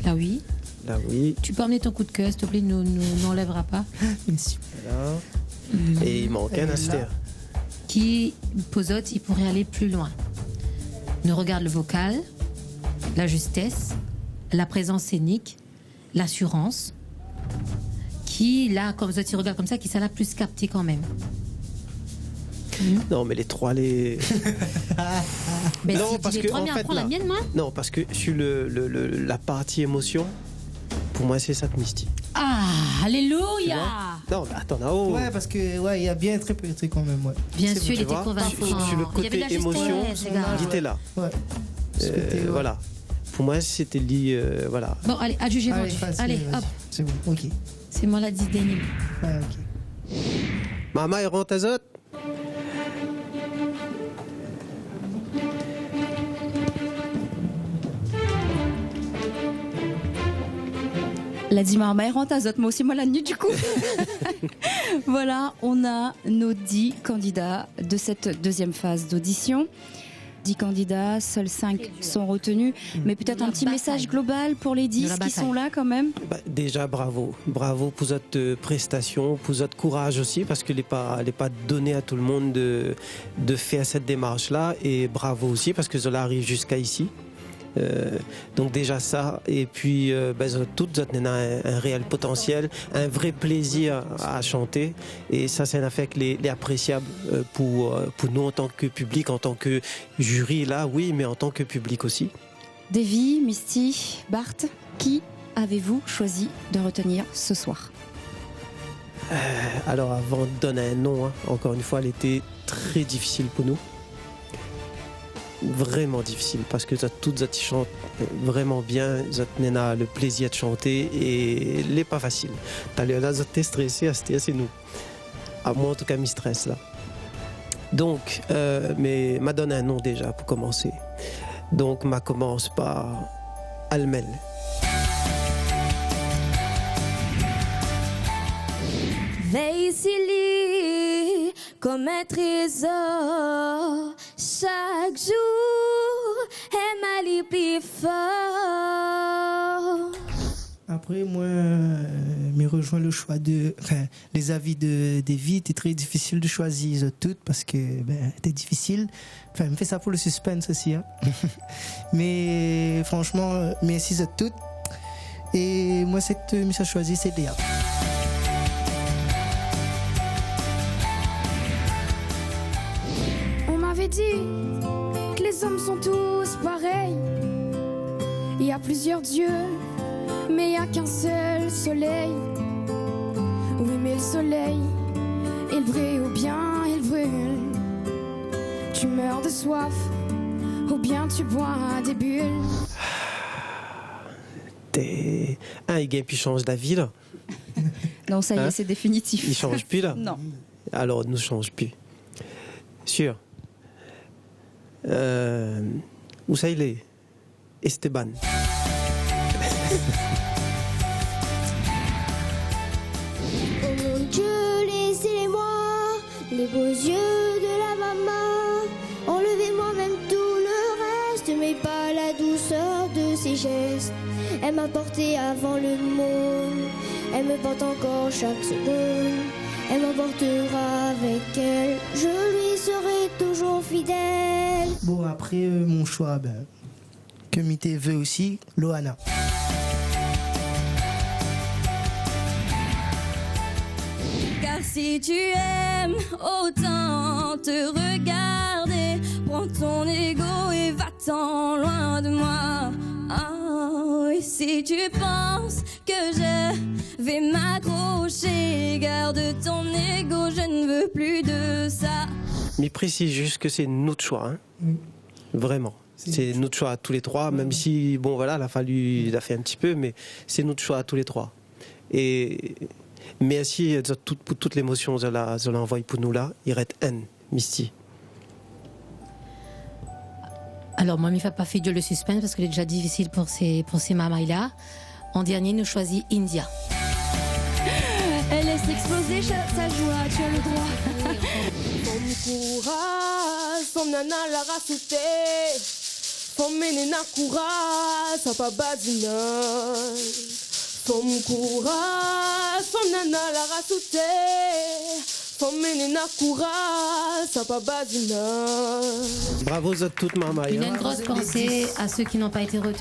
S2: Là, oui.
S6: Là, oui.
S2: Tu peux emmener ton coup de cœur, s'il te plaît, nous n'enlèvera pas.
S5: Merci.
S6: Voilà. Et il manque un astère.
S2: Qui, Pozote, il pourrait aller plus loin. Nous regarde le vocal, la justesse, la présence scénique, l'assurance. Qui, là, comme ça, tu regardes comme ça, qui ça l'a plus capté quand même.
S6: Non, mais les trois, les.
S2: Ben
S6: non,
S2: si
S6: parce
S2: les
S6: que
S2: trois,
S6: en
S2: mais
S6: fait,
S2: apprends la mienne, moi.
S6: Non, parce que sur la partie émotion, pour moi, c'est ça de Misty.
S2: Ah, alléluia.
S6: Non, mais attends, là-haut.
S5: Ouais, parce que il y a bien très peu de trucs quand même. Ouais.
S2: Bien sûr, il était convaincant.
S6: Sur le côté émotion, il était là.
S5: Ouais.
S6: Voilà. Pour moi, c'était lié, voilà.
S2: Bon, allez, à juger. Allez, hop.
S5: C'est bon, ok.
S2: C'est moi la 10 dernier.
S5: Ouais, ok.
S6: Maman, elle rentre azote.
S1: La Dimarma rentre azote, moi aussi, moi la nuit du coup. Voilà, on a nos 10 candidats de cette deuxième phase d'audition. 10 candidats, seuls 5 sont retenus. Mais peut-être un petit message global pour les 10 qui sont là quand même.
S6: Déjà, bravo. Bravo pour votre prestation, pour votre courage aussi, parce qu'il n'est pas donné à tout le monde de faire cette démarche-là. Et bravo aussi, parce que cela arrive jusqu'à ici. Donc déjà ça, et puis toutes ont un réel potentiel, un vrai plaisir à chanter, et ça c'est un affaire qui est appréciable pour nous en tant que public, en tant que jury là, oui, mais en tant que public aussi.
S1: Davy, Misty, Bart, qui avez-vous choisi de retenir ce soir?
S6: Alors avant de donner un nom, encore une fois, elle était très difficile pour nous. Vraiment difficile, parce que toutes chantent vraiment bien, elles ont le plaisir de chanter, et elle n'est pas facile. Là, elles étaient stressées, c'est nous. À moi en tout cas, me stresse là. Donc, mais m'a donné un nom déjà pour commencer. Donc, ma commence par Almel.
S4: Veille ici comme un trésor, chaque jour elle m'allie plus fort.
S5: Après, moi, me rejoint le choix les avis de Davy. C'était très difficile de choisir toutes parce que c'était difficile. Enfin, me fait ça pour le suspense aussi. Mais franchement, merci à toutes. Et moi, cette mission choisie, c'est Léa.
S3: On m'avait dit que les hommes sont tous pareils. Il y a plusieurs dieux, mais il n'y a qu'un seul soleil. Oui, mais le soleil, il brille ou bien il brûle. Tu meurs de soif ou bien tu bois des bulles.
S6: Il gagne puis change d'avis là.
S1: Non, ça y est, c'est définitif.
S6: Il change plus là.
S1: Non.
S6: Alors, nous change plus. Sûr. Où ça il est? Esteban.
S8: Oh mon Dieu, laissez-les-moi, les beaux yeux de la maman. Enlevez-moi même tout le reste, mais pas la douceur de ses gestes. Elle m'a porté avant le monde, elle me porte encore chaque seconde. Elle m'emportera avec elle, je lui serai toujours fidèle.
S5: Bon, après, mon choix, que Mité veut aussi, Loana.
S4: Car si tu aimes, autant te regarder. Prends ton ego et va-t'en loin de moi. Oh, et si tu penses que je vais m'accrocher, garde ton ego, je ne veux plus de ça.
S6: Mais précise juste que c'est notre choix, Vraiment. C'est notre choix à tous les trois, même si, bon voilà, il a fait un petit peu, mais c'est notre choix à tous les trois. Et merci pour toute l'émotion que vous envoyée pour nous là. Il reste Anne, Misty.
S2: Alors, moi, il ne m'a pas fait dur le suspense parce qu'il est déjà difficile pour ces mamans-là. En dernier, nous choisit India.
S4: Elle laisse exploser sa joie, tu as le droit.
S13: Femme courage, femme nana la rasoute. Femme menena courage, ça pas badina. Femme courage, femme nana la rasoute. Femme menena courage, ça pas badina.
S6: Bravo à toutes maman.
S2: Une grosse pensée à ceux qui n'ont pas été retenus.